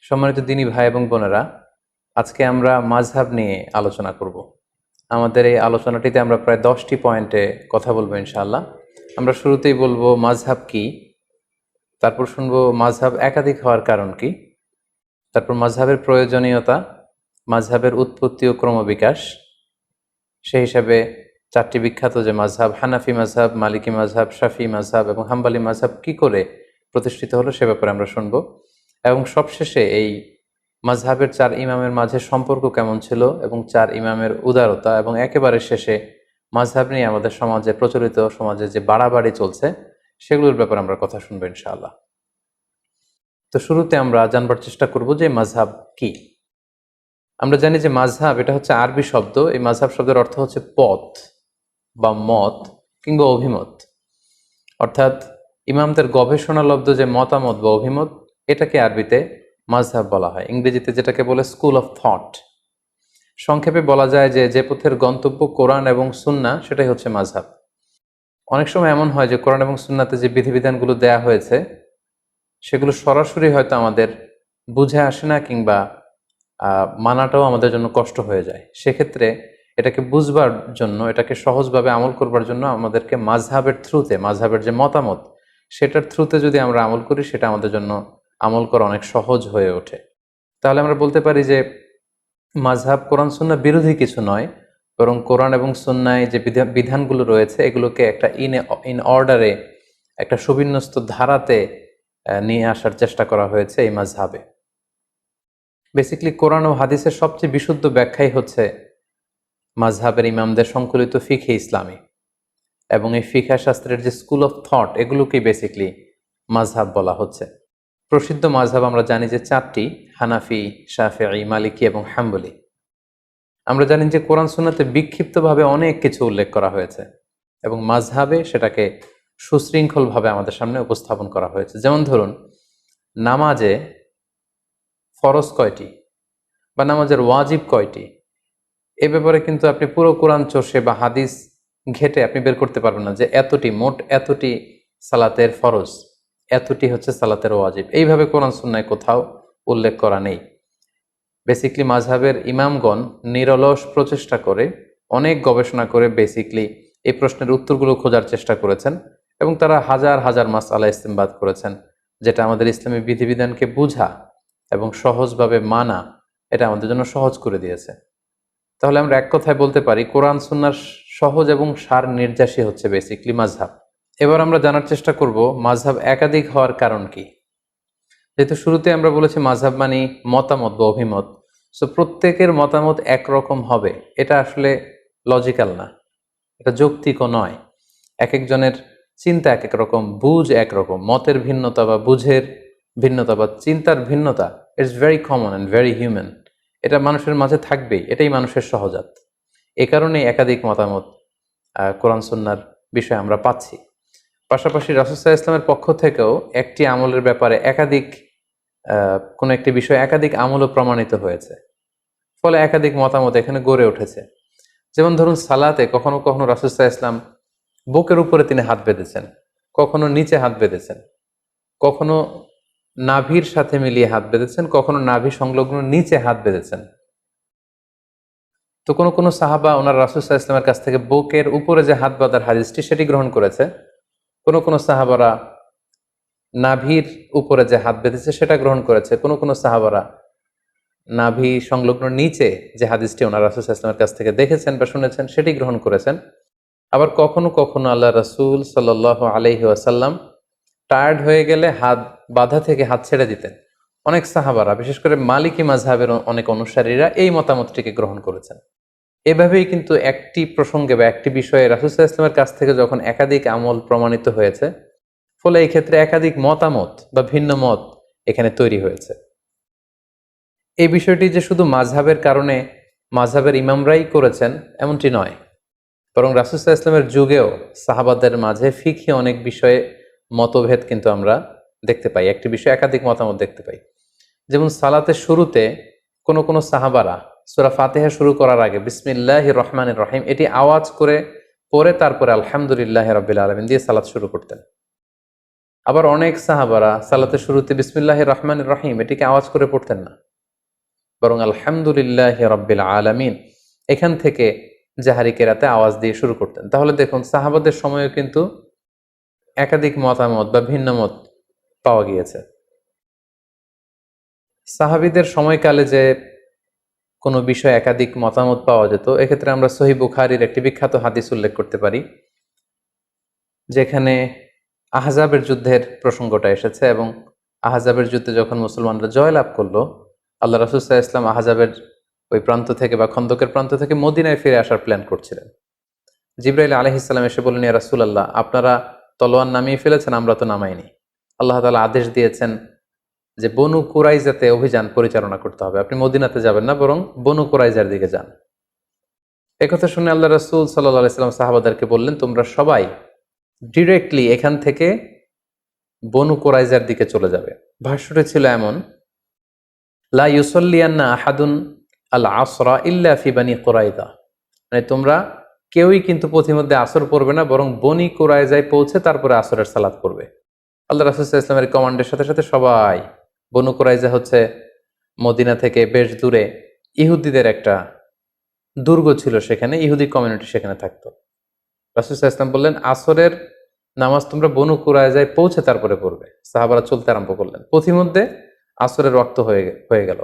সম্মানিত দিনী ভাই এবং বোনেরা, আজকে আমরা মাযহাব নিয়ে আলোচনা করব। আমাদের এই আলোচনাটিতে আমরা প্রায় 10টি পয়েন্টে কথা বলবো ইনশাআল্লাহ। আমরা শুরুতেই বলবো মাযহাব কি, তারপর শুনবো মাযহাব একাধিক হওয়ার কারণ কি, তারপর মাযহাবের প্রয়োজনীয়তা, মাযহাবের উৎপত্তি ও ক্রমবিকাশ, সেই হিসাবে 4টি বিখ্যাত যে মাযহাব হানাফি মাযহাব, মালিকি মাযহাব, শাফি মাযহাব এবং হাম্বলি মাযহাব কি করে প্রতিষ্ঠিত হলো সে ব্যাপারে আমরা শুনবো। এবং সবশেষে এই মাযহাবের 4 ইমামের মাঝে সম্পর্ক কেমন ছিল এবং 4 ইমামের উদারতা, এবং একেবারে শেষে মাযহাব নিয়ে আমাদের সমাজে প্রচলিত সমাজে যে বাড়াবাড়ি চলছে সেগুলোর ব্যাপারে আমরা কথা শুনবো ইনশাআল্লাহ। তো শুরুতে আমরা জানবার চেষ্টা করব যে মাযহাব কি। আমরা জানি যে মাযহাব এটা হচ্ছে আরবি শব্দ। এই মাযহাব শব্দের অর্থ হচ্ছে পথ বা মত কিংবা অভিমত, অর্থাৎ ইমামদের গবেষণালব্ধ যে মতামত বা অভিমত, এটাকে আরবিতে মাযহাব বলা হয়। ইংরেজিতে যেটাকে বলে স্কুল অফ থট। সংক্ষেপে বলা যায় যে যে পথের গন্তব্য কোরআন এবং সুন্নাহ, সেটাই হচ্ছে মাযহাব। অনেক সময় এমন হয় যে কোরআন এবং সুন্নাতে যে বিধিবিধানগুলো দেয়া হয়েছে সেগুলো সরাসরি হয়তো আমাদের বুঝে আসে না, কিংবা মানাটাও আমাদের জন্য কষ্ট হয়ে যায়। সেক্ষেত্রে এটাকে বুঝবার জন্য, এটাকে সহজভাবে আমল করবার জন্য আমাদেরকে মাযহাবের থ্রুতে, মাযহাবের যে মতামত সেটার থ্রুতে যদি আমরা আমল করি, সেটা আমাদের জন্য আমল করা অনেক সহজ হয়ে ওঠে। তাহলে আমরা বলতে পারি যে মাযহাব কোরআন সুন্নাহ বিরোধী কিছু নয়, বরং কোরআন এবং সুন্নায় যে বিধানগুলো রয়েছে এগুলোকে একটা ইন অর্ডারে, একটা সুবিন্যস্ত ধারাতে নিয়ে আসার চেষ্টা করা হয়েছে এই মাযহাবে। বেসিক্যালি কোরআন ও হাদিসের সবচেয়ে বিশুদ্ধ ব্যাখ্যাই হচ্ছে মাযহাবের ইমামদের সংকলিত ফিকহে ইসলামী, এবং এই ফিকহ শাস্ত্রের যে স্কুল অফ থট, এগুলোকেই বেসিক্যালি মাযহাব বলা হচ্ছে। প্রসিদ্ধ মাযহাব আমরা জানি যে 4টি: হানাফি, শাফিঈ, মালিকি এবং হাম্বলি। আমরা জানি যে কোরআন সুন্নাতে বিক্ষিপ্তভাবে অনেক কিছু উল্লেখ করা হয়েছে এবং মাযহাবে সেটাকে সুশৃঙ্খলভাবে আমাদের সামনে উপস্থাপন করা হয়েছে। যেমন ধরুন, নামাজে ফরজ কয়টি বা নামাজের ওয়াজিব কয়টি, এ ব্যাপারে কিন্তু আপনি পুরো কোরআন চষে বা হাদিস ঘেটে আপনি বের করতে পারবেন না যে এতটি, মোট এতটি সালাতের ফরজ, এতটি হচ্ছে সালাতের ওয়াজিব। এইভাবে কোরআন সুন্নায় কোথাও উল্লেখ করা নেই। বেসিক্যালি মাযহাবের ইমামগণ নিরলস প্রচেষ্টা করে, অনেক গবেষণা করে বেসিক্যালি এই প্রশ্নের উত্তরগুলো খোঁজার চেষ্টা করেছেন, এবং তারা হাজার হাজার মাসআলা ইস্তেমবাদ করেছেন, যেটা আমাদের ইসলামী বিধিবিধানকে বুঝা এবং সহজভাবে মানা, এটা আমাদের জন্য সহজ করে দিয়েছে। তাহলে আমরা এক কথায় বলতে পারি কোরআন সুন্নাহর সহজ এবং সার নির্যাসী হচ্ছে বেসিক্যালি মাযহাব। এবার আমরা জানার চেষ্টা করব মাযহাব একাধিক হওয়ার কারণ কি। যেহেতু শুরুতে আমরা বলেছি মাযহাব মানে মতামত বা অভিমত, সো প্রত্যেকের মতামত একরকম হবে এটা আসলে লজিক্যাল না, এটা যৌক্তিকও নয়। এক একজনের চিন্তা এক এক রকম, বুঝ একরকম, মতের ভিন্নতা বা বুঝের ভিন্নতা বা চিন্তার ভিন্নতা, it's very common and very human. এটা মানুষের মাঝে থাকবেই, এটাই মানুষের সহজাত। এ কারণেই একাধিক মতামত কোরআন সুন্নাহর বিষয়ে আমরা পাচ্ছি। পাশাপাশি রাসূল সাল্লাল্লাহু আলাইহি ওয়াসাল্লামের পক্ষ থেকেও একটি আমলের ব্যাপারে একাধিক কোনো একটি বিষয় একাধিক আমলও প্রমাণিত হয়েছে, ফলে একাধিক মতামত এখানে গড়ে উঠেছে। যেমন ধরুন, সালাতে কখনো কখনো রাসূল সাল্লাল্লাহু আলাইহি ওয়াসাল্লাম বুকের উপরে তিনি হাত বেঁধেছেন, কখনো নিচে হাত বেঁধেছেন, কখনো নাভির সাথে মিলিয়ে হাত বেঁধেছেন, কখনো নাভি সংলগ্ন নিচে হাত বেঁধেছেন। তো কোনো কোনো সাহাবা ওনার রাসূল সাল্লাল্লাহু আলাইহি ওয়াসাল্লামের কাছ থেকে বুকের উপরে যে হাত বাঁধার হাদিসটি সেটি গ্রহণ করেছে। কোনো কোনো সাহাবারা নাভির উপরে যে হাত বেঁধেছে সেটা গ্রহণ করেছে। কোনো কোনো সাহাবারা নাভি সংলগ্ন নিচে যে হাদিসটি ওনার রাসূল সাল্লাল্লাহু আলাইহি ওয়াসাল্লামের কাছ থেকে দেখেছেন বা শুনেছেন সেটি গ্রহণ করেছেন। আবার কখনো কখনো আল্লাহ রাসূল সাল্লাল্লাহু আলাইহি ওয়াসাল্লাম টায়ার্ড হয়ে গেলে হাত বাঁধা থেকে হাত ছেড়ে দিতেন। অনেক সাহাবারা, বিশেষ করে মালিকি মাযহাবের অনেক অনুসারীরা এই মতামতটিকে গ্রহণ করেছেন। এভাবেই কিন্তু একটি প্রসঙ্গে বা একটি বিষয়ে রাসূল সাল্লাল্লাহু আলাইহি ওয়াসাল্লামের কাছ থেকে যখন একাধিক আমল প্রমাণিত হয়েছে, ফলে এই ক্ষেত্রে একাধিক মতামত বা ভিন্ন মত এখানে তৈরি হয়েছে। এই বিষয়টি যে শুধু মাযহাবের কারণে মাযহাবের ইমামরাই করেছেন এমনটি নয়, বরং রাসূল সাল্লাল্লাহু আলাইহি ওয়াসাল্লামের যুগেও সাহাবাদের মাঝে ফিকহি অনেক বিষয়ে মতভেদ কিন্তু আমরা দেখতে পাই, একটি বিষয়ে একাধিক মতামত দেখতে পাই। যেমন সালাতের শুরুতে কোনো কোনো সাহাবারা সূরা ফাতিহা শুরু করার আগে বিসমিল্লাহির রহমানির রহিম এটি আওয়াজ করে পড়ে তারপরে আলহামদুলিল্লাহি রাব্বিল আলামিন দিয়ে সালাত শুরু করতেন। আবার অনেক সাহাবারা সালাতের শুরুতে বিসমিল্লাহির রহমানির রহিম এটিকে আওয়াজ করে পড়তেন না, বরং আলহামদুলিল্লাহ রাব্বিল আলামিন এখান থেকে জাহারি কেরাতে আওয়াজ দিয়ে শুরু করতেন। তাহলে দেখুন সাহাবাদের সময়ও কিন্তু একাধিক মতামত বা ভিন্ন মত পাওয়া গিয়েছে। সাহাবীদের সময়কালে যে কোনো বিষয়ে একাধিক মতামত পাওয়া যেত, এক্ষেত্রে আমরা সহিহ বুখারীর একটি বিখ্যাত হাদিস উল্লেখ করতে পারি, যেখানে আহজাবের যুদ্ধের প্রসঙ্গটা এসেছে এবং আহজাবের যুদ্ধে যখন মুসলমানরা জয়লাভ করলো, আল্লাহ রাসূল সাল্লাল্লাহু আলাইহি ওয়াসাল্লাম আহজাবের ওই প্রান্ত থেকে বা খন্দকের প্রান্ত থেকে মদিনায় ফিরে আসার প্ল্যান করছিলেন। জিবরাইল আলাইহিস সালাম এসে বললেন, ইয়া রাসূলুল্লাহ, আপনারা তলোয়ার নামিয়ে ফেলেছেন, আমরা তো নামাইনি। আল্লাহ তাআলা আদেশ দিয়েছেন যে বনু কুরাইজাতে অভিযান পরিচালনা করতে হবে, আপনি মদিনাতে যাবেন না, বরং বনু কুরাইজার দিকে যান। একথা শুনে আল্লাহ রাসূল সাল্লাল্লাহু আলাইহি ওয়াসাল্লাম সাহাবাদেরকে বললেন, তোমরা সবাই ডিরেক্টলি এখান থেকে বনু কুরাইজার দিকে চলে যাবে। ভাষ্যটি ছিল এমন, লা ইউসাল্লিয়ান্না আহাদুন আল আসরা ইল্লা ফি বানি কুরাইজা, মানে তোমরা কেউই কিন্তু পথিমধ্যে আসর পড়বে না, বরং বনি কুরাইজায় পৌঁছে তারপরে আসরের সালাত পড়বে। আল্লাহ রাসূল সাল্লাল্লাহু আলাইহি ওয়াসাল্লামের কমান্ডের সাথে সাথে সবাই, বনু কুরাইজা হচ্ছে মদিনা থেকে বেশ দূরে, ইহুদিদের একটা দুর্গ ছিল, সেখানে ইহুদি কমিউনিটি সেখানে থাকতো। রাসূল সাল্লাল্লাহু আলাইহি ওয়াসাল্লাম বললেন, আসরের নামাজ তোমরা বনু কুরাইজায় পৌঁছে তারপরে পড়বে। সাহাবারা চলতে আরম্ভ করলেন, পথিমধ্যে আসরের ওয়াক্ত হয়ে গেল।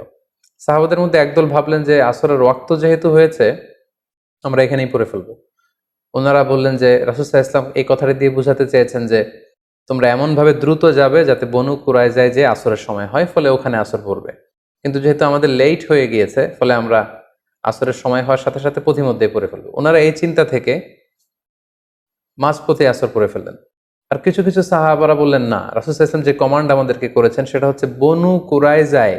সাহাবাদের মধ্যে একদল ভাবলেন যে আসরের ওয়াক্ত যেহেতু হয়েছে, আমরা এখানেই পড়ে ফেলবো। ওনারা বললেন যে রাসূল সাল্লাল্লাহু আলাইহি ওয়াসাল্লাম এই কথাটি দিয়ে বোঝাতে চেয়েছেন যে তোমরা এমনভাবে দ্রুত যাবে যাতে বনু কুরাইজায় যে আসরের সময় হয়, ফলে ওখানে আসর পড়বে। কিন্তু যেহেতু আমাদের লেট হয়ে গিয়েছে, ফলে আমরা আসরের সময় হওয়ার সাথে সাথে পথিমধ্যেই পড়ে ফেলবো। ওনারা এই চিন্তা থেকে মাঝপথে আসর পড়ে ফেললেন। আর কিছু কিছু সাহাবারা বললেন, না, রাসূল সাল্লাল্লাহু আলাইহি ওয়াসাল্লাম যে কমান্ড আমাদেরকে করেছেন সেটা হচ্ছে বনু কুরাইজায়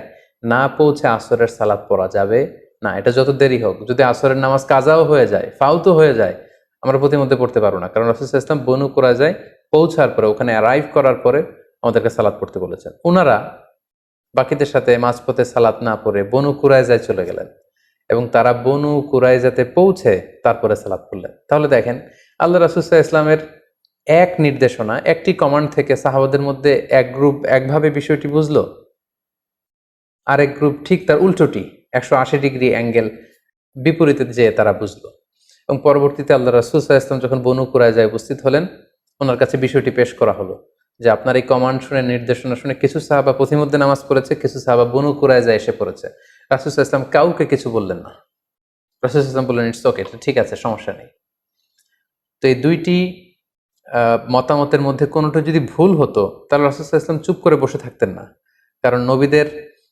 না পৌঁছে আসরের সালাত পড়া যাবে না, এটা যত দেরি হোক, যদি আসরের নামাজ কাজাও হয়ে যায়, ফাউতো হয়ে যায়, আমরা প্রতিমধ্যে পড়তে পারবো না, কারণ রাসূল সাল্লাল্লাহু আলাইহি ওয়াসাল্লাম বনু কুরাইজায় পৌঁছার পরে, ওখানে অ্যারাইভ করার পরে আমাদেরকে সালাত পড়তে বলেছেন। ওনারা বাকিদের সাথে মাঝপথে সালাত না পড়ে বনু কুরাইজায় চলে গেলেন এবং তারা বনু কুরাইজাতে পৌঁছে তারপরে সালাত পড়লেন। তাহলে দেখেন, আল্লাহ রাসূল সাল্লাল্লাহু আলাইহি ওয়াসাল্লামের এক নির্দেশনা, একটি কমান্ড থেকে সাহাবাদের মধ্যে এক গ্রুপ একভাবে বিষয়টি বুঝলো, আরেক গ্রুপ ঠিক তার উল্টোটি 180 ডিগ্রি অ্যাঙ্গেল বিপরীতে যেয়ে তারা বুঝলো। এবং পরবর্তীতে আল্লাহ রাসূল সাল্লাল্লাহু আলাইহি ওয়াসাল্লাম যখন বনু কুরাইজায় উপস্থিত হলেন, ওনার কাছে বিষয়টি পেশ করা হলো যে আপনার এই কমান্ড শুনে, নির্দেশনা শুনে কিছু সাহাবা পথিমধ্যে নামাজ পড়েছে, কিছু সাহাবা বনু কুরাইজায় এসে পড়েছে। রাসূল সাল্লাল্লাহু আলাইহি ওয়াসাল্লাম কাউকে কিছু বললেন না। রাসূল সাল্লাল্লাহু আলাইহি ওয়াসাল্লাম বললেন, ইটস ওকে, ঠিক আছে, সমস্যা নেই। তো এই দুইটি মতামতের মধ্যে কোনোটা যদি ভুল হতো, তাহলে রাসূল সাল্লাল্লাহু আলাইহি ওয়াসাল্লাম চুপ করে বসে থাকতেন না। কারণ নবীদের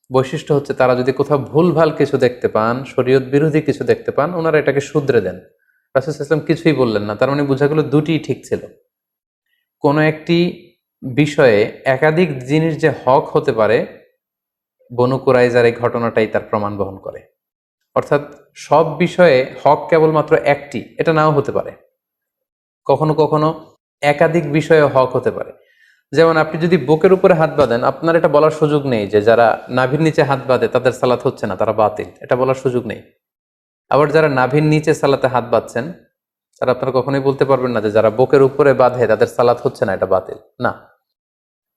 বৈশিষ্ট্য হচ্ছে তারা যদি কোথাও ভুলভাল কিছু দেখতে পান, শরীয়ত বিরোধী কিছু দেখতে পান, ওনারা এটাকে শুধরে দেন। রাসূল সাল্লাল্লাহু আলাইহি ওয়াসাল্লাম কিছুই বললেন না, তার মানে বোঝা গেল দুটিই ঠিক ছিল। কোনো একটি বিষয়ে একাধিক জিনিস যে হক হতে পারে, বনু কুরাইজার এই ঘটনাটাই তার প্রমাণ বহন করে। অর্থাৎ সব বিষয়ে হক কেবলমাত্র একটি, এটা নাও হতে পারে। কখনো কখনো একাধিক বিষয়ে হক হতে পারে। যেমন আপনি যদি বুকের উপরে হাত বাঁধেন, আপনার এটা বলার সুযোগ নেই যে যারা নাভির নিচে হাত বাঁধে তাদের সালাত হচ্ছে না, তারা বাতিল, এটা বলার সুযোগ নেই। আবার যারা নাভির নিচে সালাতে হাত বাঁধছেন, তারা আপনারা কখনোই বলতে পারবেন না যে যারা বুকের উপরে বাঁধে তাদের সালাত হচ্ছে না, এটা বাতিল না।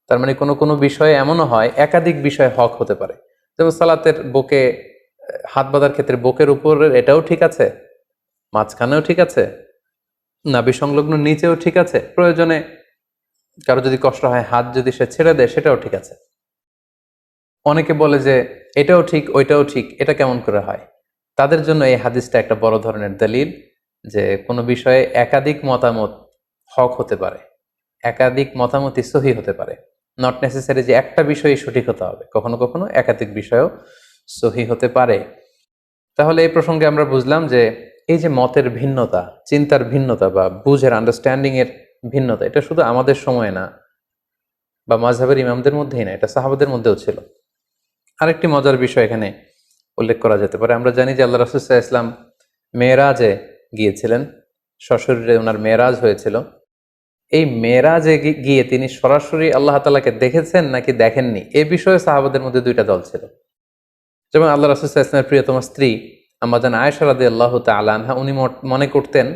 তার মানে কোনো কোনো বিষয়ে এমনও হয়, একাধিক বিষয়ে হক হতে পারে। যেমন সালাতের বুকে হাত বাঁধার ক্ষেত্রে বুকের উপরের এটাও ঠিক আছে, মাঝখানেও ঠিক আছে, নাভি সংলগ্ন নিচেও ঠিক আছে, প্রয়োজনে কারো যদি কষ্ট হয় হাত যদি সে ছেড়ে দেয় সেটাও ঠিক আছে। অনেকে বলে যে এটাও ঠিক ওইটাও ঠিক, এটা কেমন করে হয়? তাদের জন্য এই হাদিসটা একটা বড় ধরনের দলিল যে কোনো বিষয়ে একাধিক মতামত হক হতে পারে, একাধিক মতামতই সহি হতে পারে। নট নেসেসারি যে একটা বিষয়ই সঠিক হতে হবে, কখনো কখনো একাধিক বিষয়ও সহি হতে পারে। তাহলে এই প্রসঙ্গে আমরা বুঝলাম যে এই যে মতের ভিন্নতা, চিন্তার ভিন্নতা বা বুঝের, আন্ডারস্ট্যান্ডিং এর ভিন্নতা, এটা শুধু আমাদের সময়ে না বা মাযহাবের ইমামদের মধ্যেই না, এটা সাহাবাদের মধ্যেও ছিল। আরেকটি মজার বিষয় এখানে উল্লেখ করা যেতে পারে। আমরা জানি যে আল্লাহ রাসূল সাল্লাল্লাহু আলাইহি ওয়াসাল্লাম মেরাজে গিয়েছিলেন, সশরীরে ওনার মেরাজ হয়েছিল। এই মেরাজে গিয়ে তিনি সরাসরি আল্লাহ তাআলাকে দেখেছেন নাকি দেখেননি, এই বিষয়ে সাহাবাদের মধ্যে দুইটা দল ছিল। যেমন আল্লাহ রাসূল সাল্লাল্লাহু আলাইহি ওয়াসাল্লামের প্রিয়তমা স্ত্রী আম্মা জান আয়েশা রাদিয়াল্লাহু তাআলা আনহা, উনি মনে করতেন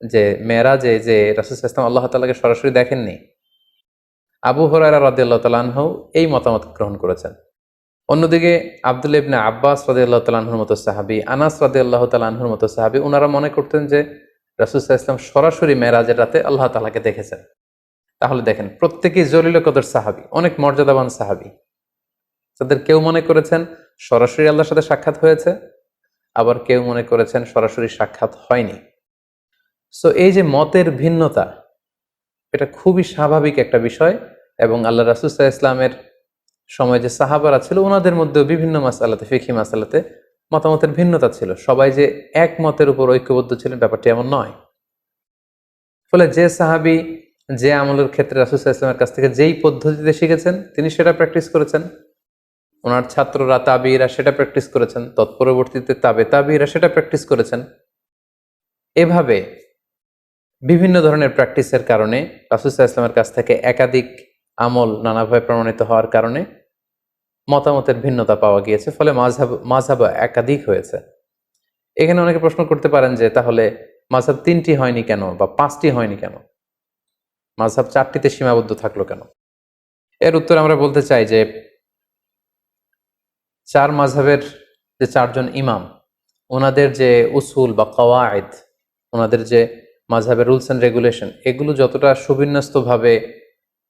যে মেরাজে যে রাসূল সাল্লাল্লাহু আলাইহি ওয়াসাল্লাম আল্লাহ তাআলাকে সরাসরি দেখেননি। আবু হুরায়রা রাদিয়াল্লাহু তাআলা আনহু এই মতামত গ্রহণ করেছেন। অন্যদিকে আব্দুল্লাহ ইবনে আব্বাস রাদিয়াল্লাহু তাআলা আনহুর মতো সাহাবী, আনাস রাদিয়াল্লাহু তাআলা আনহুর মতো সাহাবী, ওনারা মনে করতেন যে রাসূল সাল্লাল্লাহু আলাইহি ওয়াসাল্লাম সরাসরি মেরাজের রাতে আল্লাহ তাআলাকে দেখেছেন। তাহলে দেখেন, প্রত্যেকেই জলিল কদর সাহাবী, অনেক মর্যাদাবান সাহাবী। তাদের কেউ মনে করেছেন সরাসরি আল্লাহর সাথে সাক্ষাৎ হয়েছে, আবার কেউ মনে করেছেন সরাসরি সাক্ষাৎ হয়নি। সো এই যে মতের ভিন্নতা, এটা খুবই স্বাভাবিক একটা বিষয়। এবং আল্লাহ রাসূল সাল্লাল্লাহু আলাইহি ওয়াসাল্লামের সময় যে সাহাবারা ছিল, ওনাদের মধ্যেও বিভিন্ন মাসআলাতে, ফিকহি মাসআলাতে মতামতের ভিন্নতা ছিল। সবাই যে এক মতের উপর ঐক্যবদ্ধ ছিলেন ব্যাপারটি এমন নয়। ফলে যে সাহাবী যে আমলের ক্ষেত্রে রাসূল সাল্লাল্লাহু আলাইহি ওয়াসাল্লামের কাছ থেকে যেই পদ্ধতিতে শিখেছেন তিনি সেটা প্র্যাকটিস করেছেন, ওনার ছাত্ররা তাবিঈরা সেটা প্র্যাকটিস করেছেন, তৎপরবর্তীতে তাবিঈরা সেটা প্র্যাকটিস করেছেন। এভাবে বিভিন্ন ধরনের প্র্যাকটিসের কারণে রাসূল সাল্লাল্লাহু আলাইহি ওয়াসাল্লামের কাছ থেকে একাধিক আমল নানাভাবে প্রমাণিত হওয়ার কারণে মতামতের ভিন্নতা পাওয়া গিয়েছে। ফলে মাযহাব একাধিক হয়েছে। এখানে অনেকে প্রশ্ন করতে পারেন যে তাহলে মাযহাব ৩টি হয়নি কেন, বা ৫টি হয়নি কেন, মাযহাব ৪টিতে সীমাবদ্ধ থাকলো কেন? এর উত্তর আমরা বলতে চাই যে ৪ মাযহাবের যে ৪ জন ইমাম, ওনাদের যে উসুল বা কওয়ায়েদ, ওনাদের যে মাযহাবের রুলস অ্যান্ড রেগুলেশন, এগুলো যতটা সুবিন্যস্তভাবে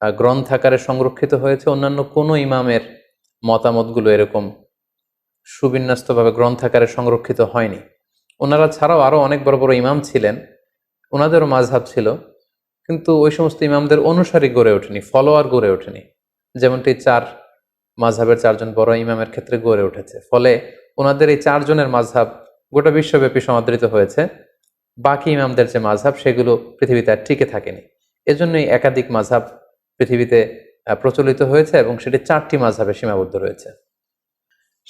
গ্রন্থাকারে সংরক্ষিত হয়েছে, অন্যান্য কোনো ইমামের মতামতগুলো এরকম সুবিন্যস্তভাবে গ্রন্থাকারে সংরক্ষিত হয়নি। ওনারা ছাড়াও আরও অনেক বড় বড় ইমাম ছিলেন, ওনাদেরও মাযহাব ছিল, কিন্তু ওই সমস্ত ইমামদের অনুসারী গড়ে ওঠেনি, ফলোয়ার গড়ে ওঠেনি, যেমনটি ৪ মাযহাবের ৪ জন বড় ইমামের ক্ষেত্রে গড়ে উঠেছে। ফলে ওনাদের এই ৪ জনের মাযহাব গোটা বিশ্বব্যাপী সমাদৃত হয়েছে। বাকি ইমামদের যে মাযহাব, সেগুলো পৃথিবীতে আর টিকে থাকেনি। এজন্যই একাধিক মাযহাব পৃথিবীতে প্রচলিত হয়েছে এবং সেটি ৪টি মাযহাবে সীমাবদ্ধ রয়েছে।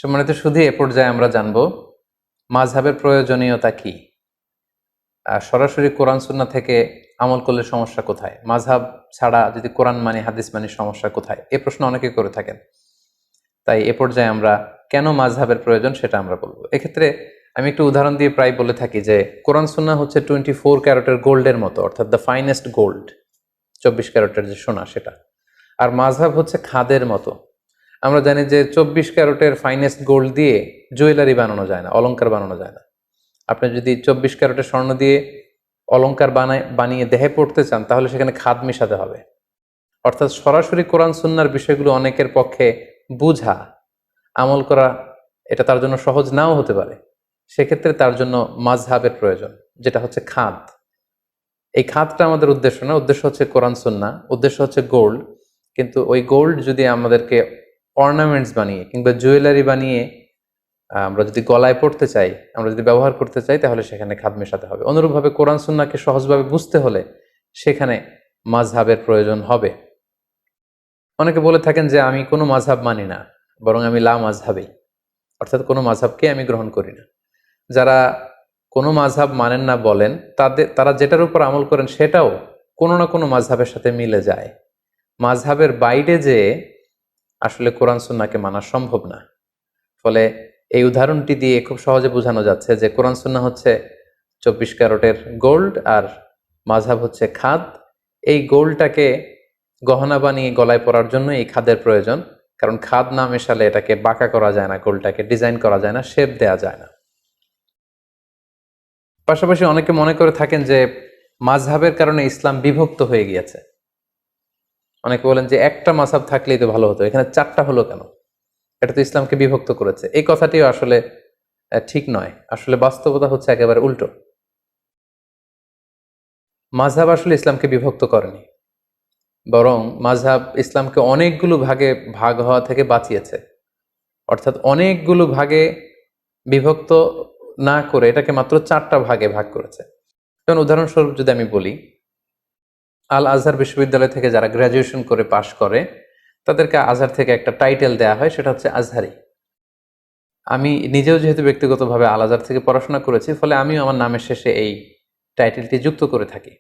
সম্মানিত শুধু এ পর্যায়ে আমরা জানব মাযহাবের প্রয়োজনীয়তা কি, সরাসরি কোরআন সুন্নাহ থেকে আমল করলে সমস্যা কোথায়, মাযহাব ছাড়া যদি কোরআন মানি হাদিস মানি সমস্যা কোথায়, এই প্রশ্ন অনেকে করে থাকেন। তাই এ পর্যায়ে আমরা কেন মাযহাবের প্রয়োজন সেটা আমরা বলবো। এক্ষেত্রে আমি একটু উদাহরণ দিয়ে প্রায় বলে থাকি যে কোরআন সুন্নাহ হচ্ছে 24 ক্যারেটের গোল্ডের মতো, অর্থাৎ দ্য ফাইনেস্ট গোল্ড, 24 ক্যারেটের যে সোনা সেটা। আর মাযহাব হচ্ছে খাদের মতো। আমরা জানি যে 24 ক্যারেটের ফাইনেস্ট গোল্ড দিয়ে জুয়েলারি বানানো যায় না, অলংকার বানানো যায় না। আপনি যদি 24 ক্যারেটের স্বর্ণ দিয়ে অলংকার বানিয়ে দেহে পড়তে চান, তাহলে সেখানে খাদ মিশাতে হবে। অর্থাৎ সরাসরি কোরআন সুন্নাহর বিষয়গুলো অনেকের পক্ষে বুঝা, আমল করা, এটা তার জন্য সহজ নাও হতে পারে। সেক্ষেত্রে তার জন্য মাযহাবের প্রয়োজন, যেটা হচ্ছে খাদ। এই খাদটা আমাদের উদ্দেশ্য না, উদ্দেশ্য হচ্ছে কোরআন সুন্নাহ, উদ্দেশ্য হচ্ছে গোল্ড। কিন্তু ওই গোল্ড যদি আমাদেরকে অর্নামেন্টস বানিয়ে কিংবা জুয়েলারি বানিয়ে আমরা যদি গলায় পড়তে চাই, আমরা যদি ব্যবহার করতে চাই, তাহলে সেখানে খাদ মেশাতে হবে। অনুরূপভাবে কোরআন সুন্নাহকে সহজভাবে বুঝতে হলে সেখানে মাযহাবের প্রয়োজন হবে। অনেকে বলে থাকেন যে আমি কোনো মাযহাব মানি না, বরং আমি লা মাযহাবী, অর্থাৎ কোনো মাযহাবকে আমি গ্রহণ করি না। যারা কোনো মাযহাব মানেন না বলেন, তারা যেটার উপর আমল করেন সেটাও কোনো না কোনো মাযহাবের সাথে মিলে যায়। মাযহাবের বাইরে যে আসলে কোরআন সুন্নাহকে মানা সম্ভব না। ফলে এই উদাহরণটি দিয়ে খুব সহজে বোঝানো যাচ্ছে যে কোরআন সুন্নাহ হচ্ছে 24 ক্যারেটের গোল্ড, আর মাযহাব হচ্ছে খাদ। এই গোল্ডটাকে গহনা বানিয়ে গলায় পরার জন্য এই খাদের প্রয়োজন, কারণ খাদ না মেশালে এটাকে বাঁকা করা যায় না, গোল্ডটাকে ডিজাইন করা যায় না, শেপ দেয়া যায় না। পাশাপাশি অনেকে মনে করে থাকেন যে মাযহাবের কারণে ইসলাম বিভক্ত হয়ে গিয়েছে। অনেকে বলেন যে একটা মাযহাব থাকলেই তো ভালো হতো, এখানে 4টা হলো কেন? এটা তো ইসলামকে বিভক্ত করেছে। এই কথাটিও আসলে ঠিক নয়। আসলে বাস্তবতা হচ্ছে একেবারে উল্টো। মাযহাব আসলে ইসলামকে বিভক্ত করেনি, বরং মাযহাব ইসলামকে অনেকগুলো ভাগে ভাগ হওয়া থেকে বাঁচিয়েছে। অর্থাৎ অনেকগুলো ভাগে বিভক্ত না করে এটাকে মাত্র 4টা ভাগে ভাগ করেছে। যেমন উদাহরণস্বরূপ যদি আমি বলি, আল আজহার বিশ্ববিদ্যালয় থেকে যারা গ্র্যাজুয়েশন করে পাশ করে, তাদেরকে আজহার থেকে একটা টাইটেল দেয়া হয়, সেটা হচ্ছে আজহারি। আমি নিজেও যেহেতু ব্যক্তিগতভাবে আল আজহার থেকে পড়াশোনা করেছি, ফলে আমিও আমার নামের শেষে এই টাইটেলটি যুক্ত করে থাকি।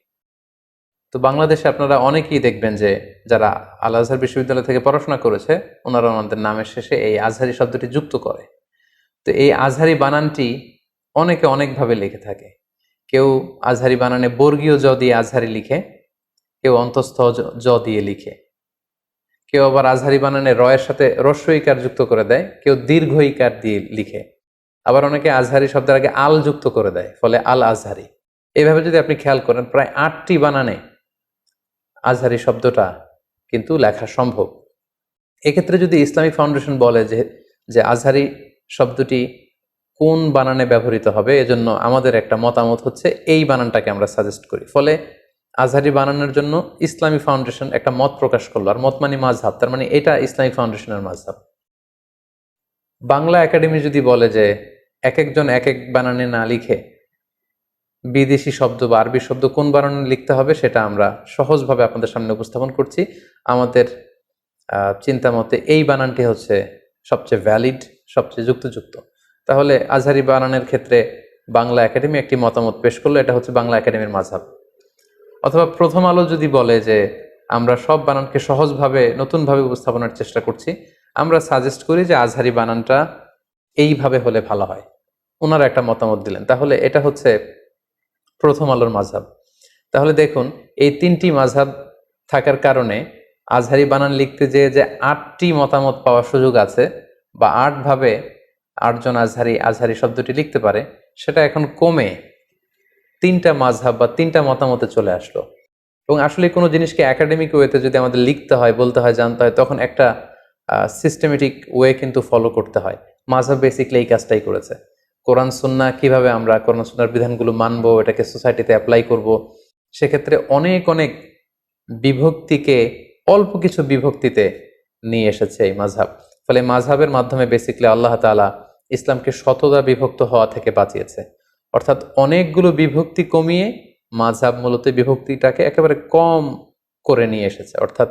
তো বাংলাদেশে আপনারা অনেকেই দেখবেন যে যারা আল আজহার বিশ্ববিদ্যালয় থেকে পড়াশোনা করেছে, ওনারা ওনাদের নামের শেষে এই আজহারি শব্দটি যুক্ত করে। তো এই আজহারি বানানটি অনেকে অনেকভাবে লিখে থাকে। কেউ আজহারি বানানে বর্গীয় জ দিয়ে আজহারি লিখে, কেউ অন্তঃস্থ জ দিয়ে লিখে। কেউ আবার আজহারি বানানে রয়ের সাথে হ্রস্ব ইকার যুক্ত করে দেয়, কেউ দীর্ঘ ইকার দিয়ে লিখে, আবার অনেকে আজহারি শব্দের আগে আল যুক্ত করে দেয়, ফলে আল আজহারি। এইভাবে যদি আপনি খেয়াল করেন প্রায় 8টি বানানে আজহারি শব্দটা কিন্তু লেখা সম্ভব। এক্ষেত্রে যদি ইসলামিক ফাউন্ডেশন বলে যে আজহারি শব্দটি কোন বানানে ব্যবহৃত হবে, এজন্য আমাদের একটা মতামত হচ্ছে এই বানানটাকে আমরা সাজেস্ট করি। ফলে আজহারি বানানোর জন্য ইসলামী ফাউন্ডেশন একটা মত প্রকাশ করলো, আর মত মানে মাযহাব, তার মানে এটা ইসলামিক ফাউন্ডেশনের মাযহাব। বাংলা একাডেমি যদি বলে যে এক একজন এক এক বানানে না লিখে বিদেশি শব্দ বা আরবি শব্দ কোন বানানে লিখতে হবে, সেটা আমরা সহজভাবে আপনাদের সামনে উপস্থাপন করছি। আমাদের চিন্তা মতে এই বানানটি হচ্ছে সবচেয়ে ভ্যালিড, সবচেয়ে যুক্তিযুক্ত। তাহলে আজহারি বানানের ক্ষেত্রে বাংলা একাডেমি একটি মতামত পেশ করলো, এটা হচ্ছে বাংলা একাডেমির মাযহাব। অথবা প্রথম আলো যদি বলে যে আমরা সব বানানকে সহজভাবে নতুনভাবে উপস্থাপনের চেষ্টা করছি, আমরা সাজেস্ট করি যে আজহারি বানানটা এইভাবে হলে ভালো হয়, ওনারা একটা মতামত দিলেন, তাহলে এটা হচ্ছে প্রথম আলোর মাযহাব। তাহলে দেখুন, এই 3টি মাযহাব থাকার কারণে আজহারি বানান লিখতে যে 8টি মতামত পাওয়ার সুযোগ আছে, বা 8 ভাবে 8 জন আজহারি শব্দটি লিখতে পারে, সেটা এখন কমে 3টা মাযহাব বা 3টা মতামতে চলে আসলো। এবং আসলে কোনো জিনিসকে একাডেমিক ওয়েতে যদি আমাদের লিখতে হয়, বলতে হয়, জানতে হয়, তখন একটা সিস্টেমেটিক ওয়ে কিন্তু ফলো করতে হয়। মাযহাব বেসিক্যালি এই কাজটাই করেছে। কোরআন সুন্নাহ কিভাবে আমরা কোরআন সুন্নাহর বিধানগুলো মানবো, এটাকে সোসাইটিতে অ্যাপ্লাই করব, সেক্ষেত্রে অনেক অনেক বিভক্তিকে অল্প কিছু বিভক্তিতে নিয়ে এসেছে এই মাযহাব। ফলে মাযহাবের মাধ্যমে বেসিক্যালি আল্লাহ তাআলা ইসলামকে শতদা বিভক্ত হওয়া থেকে বাঁচিয়েছে। অর্থাৎ অনেকগুলো বিভক্তি কমিয়ে মাযহাব মূলত বিভক্তিটাকে একেবারে কম করে নিয়ে এসেছে। অর্থাৎ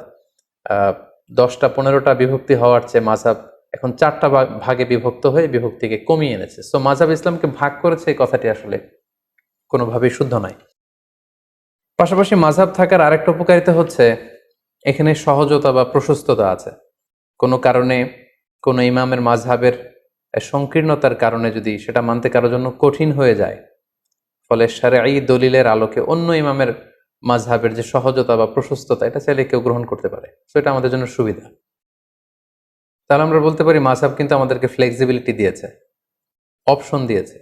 10টা 15টা বিভক্তি হওয়ার চেয়ে মাযহাব এখন 4টা ভাগে বিভক্ত হয়ে বিভক্তিকে কমিয়ে এনেছে। সো মাযহাব ইসলামকে ভাগ করেছে, এই কথাটি আসলে কোনোভাবেই শুদ্ধ নয়। পাশাপাশি মাযহাব থাকার আরেকটা উপকারিতা হচ্ছে এখানে সহজতা বা প্রশস্ততা আছে। কোনো কারণে কোনো ইমামের মাযহাবের সংকীর্ণতার কারণে যদি সেটা মানতে কারোর জন্য কঠিন হয়ে যায়, ফলে শারঈ দলিলের আলোকে অন্য ইমামের মাযহাবের যে সহজতা বা প্রশস্ততা, এটা চাইলে কেউ গ্রহণ করতে পারে। সো এটা আমাদের জন্য সুবিধা। তাহলে আমরা বলতে পারি মাযহাব কিন্তু আমাদেরকে ফ্লেক্সিবিলিটি দিয়েছে, অপশন দিয়েছে।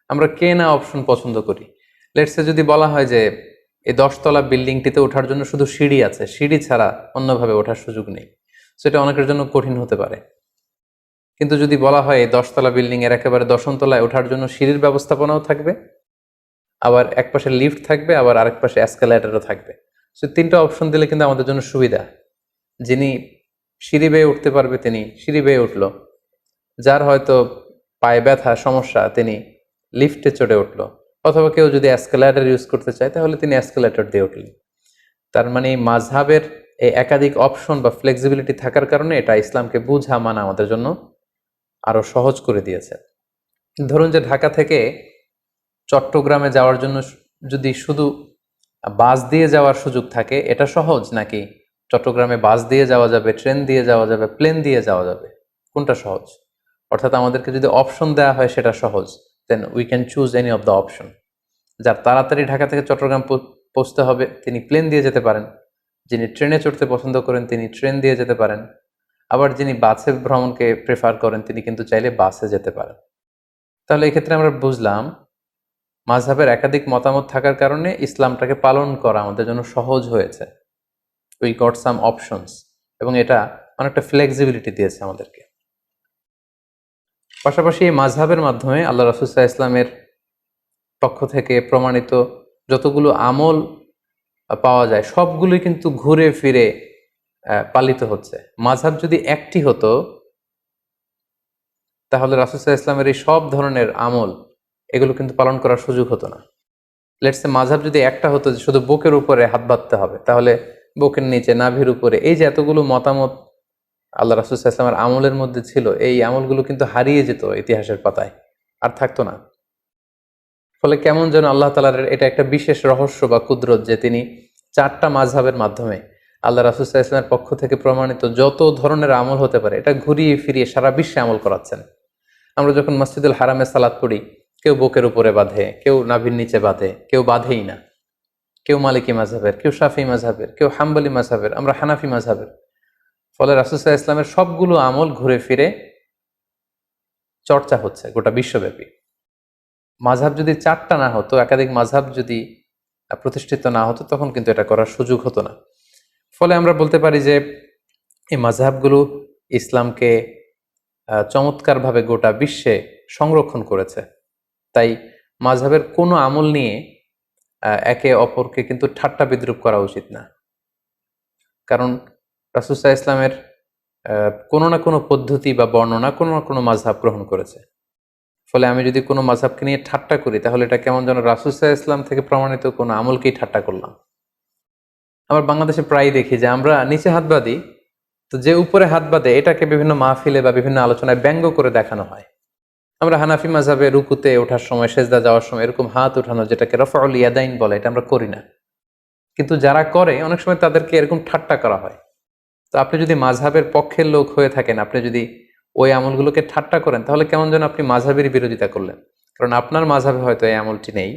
আমরা কে না অপশন পছন্দ করি। লেটসে যদি বলা হয় যে এই 10তলা বিল্ডিংটিতে ওঠার জন্য শুধু সিঁড়ি আছে, সিঁড়ি ছাড়া অন্যভাবে ওঠার সুযোগ নেই, সেটা অনেকের জন্য কঠিন হতে পারে। কিন্তু যদি বলা হয় এই 10তলা বিল্ডিং এর একেবারে 10ম তলায় ওঠার জন্য সিঁড়ির ব্যবস্থাপনাও থাকবে, আবার এক পাশে লিফট থাকবে, আবার আরেক পাশে এসকেলেটরও থাকবে, সো 3টা অপশন দিলে কিন্তু আমাদের জন্য সুবিধা। যিনি সিঁড়ি বেয়ে উঠতে পারবে তিনি সিঁড়ি বেয়ে উঠলো, যার হয়তো পায়ে ব্যথা সমস্যা তিনি লিফটে চড়ে উঠলো, অথবা কেউ যদি এসকেলেটর ইউজ করতে চায় তাহলে তিনি এসকেলেটর দিয়ে উঠলেন। তার মানে মাযহাবের এই একাধিক অপশন বা ফ্লেক্সিবিলিটি থাকার কারণে এটা ইসলামকে বুঝা মানা আমাদের জন্য আরো সহজ করে দিয়েছে। ধরুন যে ঢাকা থেকে চট্টগ্রামে যাওয়ার জন্য যদি শুধু বাস দিয়ে যাওয়ার সুযোগ থাকে, এটা সহজ, নাকি চট্টগ্রামে বাস দিয়ে যাওয়া যাবে, ট্রেন দিয়ে যাওয়া যাবে, প্লেন দিয়ে যাওয়া যাবে, কোনটা সহজ? অর্থাৎ আমাদেরকে যদি অপশন দেওয়া হয় সেটা সহজ, then we can choose any of the option. যার তাড়াতাড়ি ঢাকা থেকে চট্টগ্রাম পৌঁছতে হবে তিনি প্লেন দিয়ে যেতে পারেন, যিনি ট্রেনে চড়তে পছন্দ করেন তিনি ট্রেন দিয়ে যেতে পারেন, আবার যিনি বাসে ভ্রমণকে প্রেফার করেন তিনি কিন্তু চাইলে বাসে যেতে পারেন। তাহলে এক্ষেত্রে আমরা বুঝলাম মাযহাবের একাধিক মতামত থাকার কারণে ইসলামটাকে পালন করা আমাদের জন্য সহজ হয়েছে। উই গট সাম অপশনস, এবং এটা অনেকটা ফ্লেক্সিবিলিটি দিয়েছে আমাদেরকে। পাশাপাশি এই মাযহাবের মাধ্যমে আল্লাহ রাসূল সাল্লাল্লাহু আলাইহি ওয়াসাল্লামের পক্ষ থেকে প্রমাণিত যতগুলো আমল পাওয়া যায় সবগুলোই কিন্তু ঘুরে ফিরে পালিত হচ্ছে। মাযহাব যদি একটি হতো তাহলে রাসূল সাল্লাল্লাহু আলাইহি ওয়াসাল্লামের এই সব ধরনের আমল এগুলো কিন্তু পালন করার সুযোগ হতো না। লেটস সে মাযহাব যদি একটা হতো যে শুধু বুকের উপরে হাত বাঁধতে হবে, তাহলে বুকের নিচে, নাভির উপরে, এই যে এতগুলো মতামত আল্লাহ রাসূল সাল্লাল্লাহু আলাইহি ওয়াসাল্লামের আমলের মধ্যে ছিল, এই আমলগুলো কিন্তু হারিয়ে যেত ইতিহাসের পাতায়, আর থাকতো না। ফলে কেমন যেন আল্লাহ তাআলার এটা একটা বিশেষ রহস্য বা কুদরত যে তিনি 4টা মাযহাবের মাধ্যমে আল্লাহ রাসূল সাল্লাল্লাহু আলাইহি ওয়াসাল্লামের পক্ষ থেকে প্রমাণিত যত ধরনের আমল হতে পারে এটা ঘুরিয়ে ফিরিয়ে সারা বিশ্বে আমল করাচ্ছেন। আমরা যখন মসজিদুল হারামে সালাত পড়ি, কেউ বুকের উপরে বাঁধে, কেউ নাভির নিচে বাঁধে, কেউ বাঁধেই না, কেউ মালিকি মাযহাবের, কেউ শাফি মাযহাবের, কেউ হাম্বলি মাযহাবের, আমরা হানাফি মাযহাবের। ফলে রাসূল সাল্লাল্লাহু আলাইহি ইসলামের সবগুলো আমল ঘুরে ফিরে চর্চা হচ্ছে গোটা বিশ্বব্যাপী। মাযহাব যদি 4টা না হতো, একাধিক মাযহাব যদি প্রতিষ্ঠিত না হতো, তখন কিন্তু এটা করার সুযোগ হতো না। ফলে আমরা বলতে পারি যে এই মাযহাবগুলো ইসলামকে চমৎকারভাবে গোটা বিশ্বে সংরক্ষণ করেছে। তাই মাযহাবের কোনো আমল নিয়ে একে অপরকে কিন্তু ঠাট্টা বিদ্রূপ করা উচিত না। কারণ রাসূল সাল্লাল্লাহু আলাইহি ইসলামের কোনো না কোনো পদ্ধতি বা বর্ণনা কোনো না কোনো মাযহাব গ্রহণ করেছে। ফলে আমি যদি কোনো মাযহাবকে নিয়ে ঠাট্টা করি, তাহলে এটা কেমন যেন রাসূল সাল্লাল্লাহু আলাইহি ইসলাম থেকে প্রমাণিত কোনো আমলকেই ঠাট্টা করলাম। আমরা বাংলাদেশে প্রায়ই দেখি যে আমরা নিচে হাত বাঁধি, তো যে উপরে হাত বাঁধে এটাকে বিভিন্ন মাহফিলে বা বিভিন্ন আলোচনায় ব্যঙ্গ করে দেখানো হয়। আমরা হানাফি মাযহাবে রুকুতে ওঠার সময়, সেজদা যাওয়ার সময় এরকম হাত উঠানো, যেটাকে রফউল ইয়াদাইন বলে, এটা আমরা করি না। কিন্তু যারা করে অনেক সময় তাদেরকে এরকম ঠাট্টা করা হয়। তো আপনি যদি মাযহাবের পক্ষের লোক হয়ে থাকেন, আপনি যদি ওই আমলগুলোকে ঠাট্টা করেন, তাহলে কেমন যেন আপনি মাযহাবের বিরোধিতা করলেন। কারণ আপনার মাযহাবে হয়তো এই আমলটি নেই,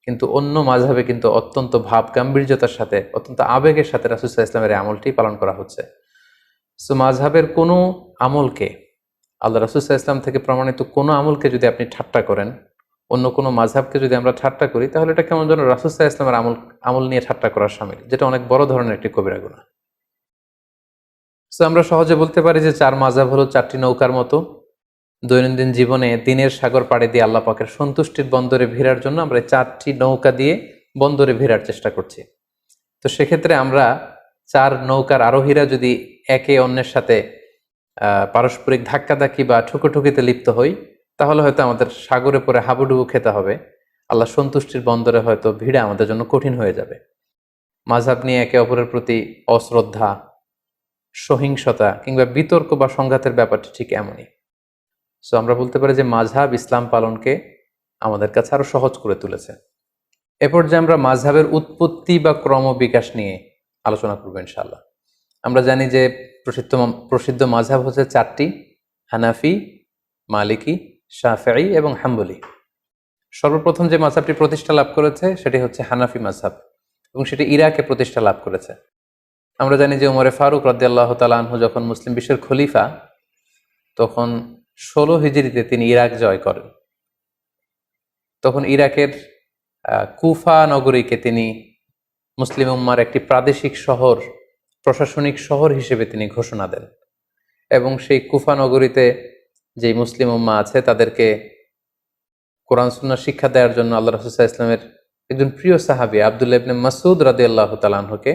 কিন্তু অন্য মাযহাবে কিন্তু অত্যন্ত ভাব গাম্ভীর্যতার সাথে, অত্যন্ত আবেগের সাথে রাসূল সাল্লাল্লাহু আলাইহি ইসলামের এই আমলটি পালন করা হচ্ছে। সো মাযহাবের কোনো আমলকে, আল্লাহ রাসূল সাল্লাল্লাহু আলাইহি ইসলাম থেকে প্রমাণিত কোনো আমলকে যদি আপনি ঠাট্টা করেন, অন্য কোনো মাযহাবকে যদি আমরা ঠাট্টা করি, তাহলে এটা কেমন যেন রাসূল সাল্লাল্লাহু আলাইহি ইসলামের আমল নিয়ে ঠাট্টা করার শামিল, যেটা অনেক বড় ধরনের একটি কবিরা গুনাহ। সো আমরা সহজে বলতে পারি যে 4 মাযহাব হলো 4টি নৌকার মতো। দৈনন্দিন জীবনে দিনের সাগর পাড়ি দিয়ে আল্লাহ পাকের সন্তুষ্টির বন্দরে ভিড়ার জন্য আমরা 4টি নৌকা দিয়ে বন্দরে ভিড়ার চেষ্টা করছি। তো সেক্ষেত্রে আমরা 4 নৌকার আরোহীরা যদি একে অন্যের সাথে পারস্পরিক ধাক্কাধাক্কি বা ঠুকোঠুকিতে লিপ্ত হই, তাহলে হয়তো আমাদের সাগরে পড়ে হাবুডুবু খেতে হবে। আল্লাহ সন্তুষ্টির বন্দরে হয়তো ভিড়া আমাদের জন্য কঠিন হয়ে যাবে। মাযহাব নিয়ে একে অপরের প্রতি অশ্রদ্ধা, সহিংসতা কিংবা বিতর্ক বা সংঘাতের ব্যাপারটি ঠিক এমনই। সো আমরা বলতে পারি যে মাযহাব ইসলাম পালনকে আমাদের কাছে আরো সহজ করে তুলেছে। এরপর যে আমরা মাযহাবের উৎপত্তি বা ক্রম বিকাশ নিয়ে আলোচনা করবো ইনশাআল্লাহ। আমরা জানি যে প্রসিদ্ধ মাযহাব হচ্ছে 4টি: হানাফি, মালিকি, শাফিঈ এবং হাম্বলি। সর্বপ্রথম যে মাযহাবটি প্রতিষ্ঠা লাভ করেছে সেটি হচ্ছে হানাফি মাযহাব, এবং সেটি ইরাকে প্রতিষ্ঠা লাভ করেছে। আমরা জানি যে উমরে ফারুক রাদিয়াল্লাহু তাআলা আনহু যখন মুসলিম বিশ্বের খলিফা, তখন 16 হিজরিতে তিনি ইরাক জয় করেন। তখন ইরাকের কুফা নগরীকে তিনি মুসলিম উম্মার একটি প্রাদেশিক শহর, প্রশাসনিক শহর হিসেবে তিনি ঘোষণা দেন, এবং সেই কুফা নগরীতে যে মুসলিম উম্মা আছে তাদেরকে কোরআন সুন্নাহ শিক্ষা দেওয়ার জন্য আল্লাহ রাসূল সাল্লাল্লাহু আলাইহি ইসলামের একজন প্রিয় সাহাবী আব্দুল্লাহ ইবনে মাসউদ রাদিয়াল্লাহু তাআলা আনহুকে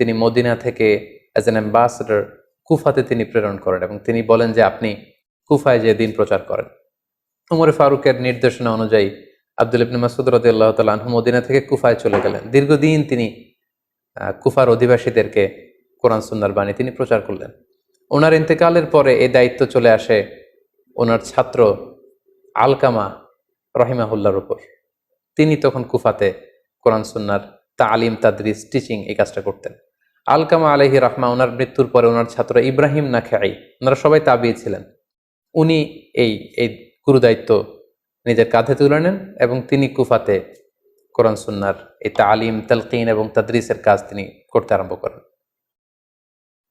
তিনি মদিনা থেকে অ্যাজ অ্যান অ্যাম্বাসেডর কুফাতে তিনি প্রেরণ করেন, এবং তিনি বলেন যে আপনি কুফায় যে দিন প্রচার করেন। উমর ফারুকের নির্দেশনা অনুযায়ী আব্দুল্লাহ ইবনে মাসউদ রাদিয়াল্লাহু তাআলা আনহু মদিনা থেকে কুফায় চলে গেলেন। দীর্ঘদিন তিনি কুফার অধিবাসীদেরকে কোরআন সুন্নাহর বাণী তিনি প্রচার করলেন। ওনার ইন্তেকালের পরে এই দায়িত্ব চলে আসে ওনার ছাত্র আলকামা রহিমাহুল্লাহর উপর। তিনি তখন কুফাতে কোরআন সুন্নাহর তালিম, তাদরিস, টিচিং এই কাজটা করতেন। আলকামা আলাইহি রাহমা ওনার মৃত্যুর পরে ওনার ছাত্র ইব্রাহিম নাখাই, ওনারা সবাই তাবিঈ ছিলেন, উনি এই গুরু দায়িত্ব নিজের কাঁধে তুলে নেন, এবং তিনি কুফাতে কোরআন সুন্নাহর এই তালিম, তালকিন এবং তাদরিসের কাজ তিনি করতে আরম্ভ করেন।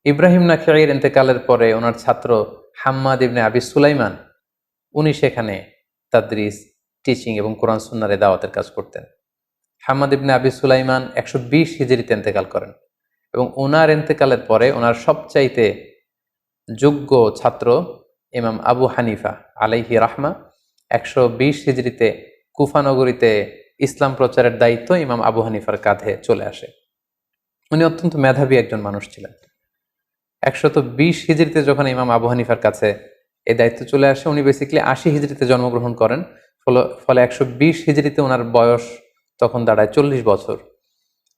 ইব্রাহিম নাখাইয়ের ইন্তেকালের পরে ওনার ছাত্র হাম্মাদ ইবনে আবি সুলাইমান, উনি সেখানে তাদরিস, টিচিং এবং কোরআন সুন্নাহর দাওয়াতের কাজ করতেন। হাম্মাদ ইবনে আবি সুলাইমান 120 হিজরিতে ইন্তেকাল করেন, এবং ওনার ইন্তেকালের পরে ওনার সবচাইতে যোগ্য ছাত্র ইমাম আবু হানিফা আলাইহি রাহমা 120 হিজরিতে কুফা নগরীতে ইসলাম প্রচারের দায়িত্ব ইমাম আবু হানিফার কাঁধে চলে আসে। উনি অত্যন্ত মেধাবী একজন মানুষ ছিলেন। 120 হিজরিতে যখন ইমাম আবু হানিফার কাছে এই দায়িত্ব চলে আসে, উনি বেসিক্যালি 80 হিজরিতে জন্মগ্রহণ করেন। ফলে 120 হিজরিতে ওনার বয়স তখন দাঁড়ায় 40 বছর।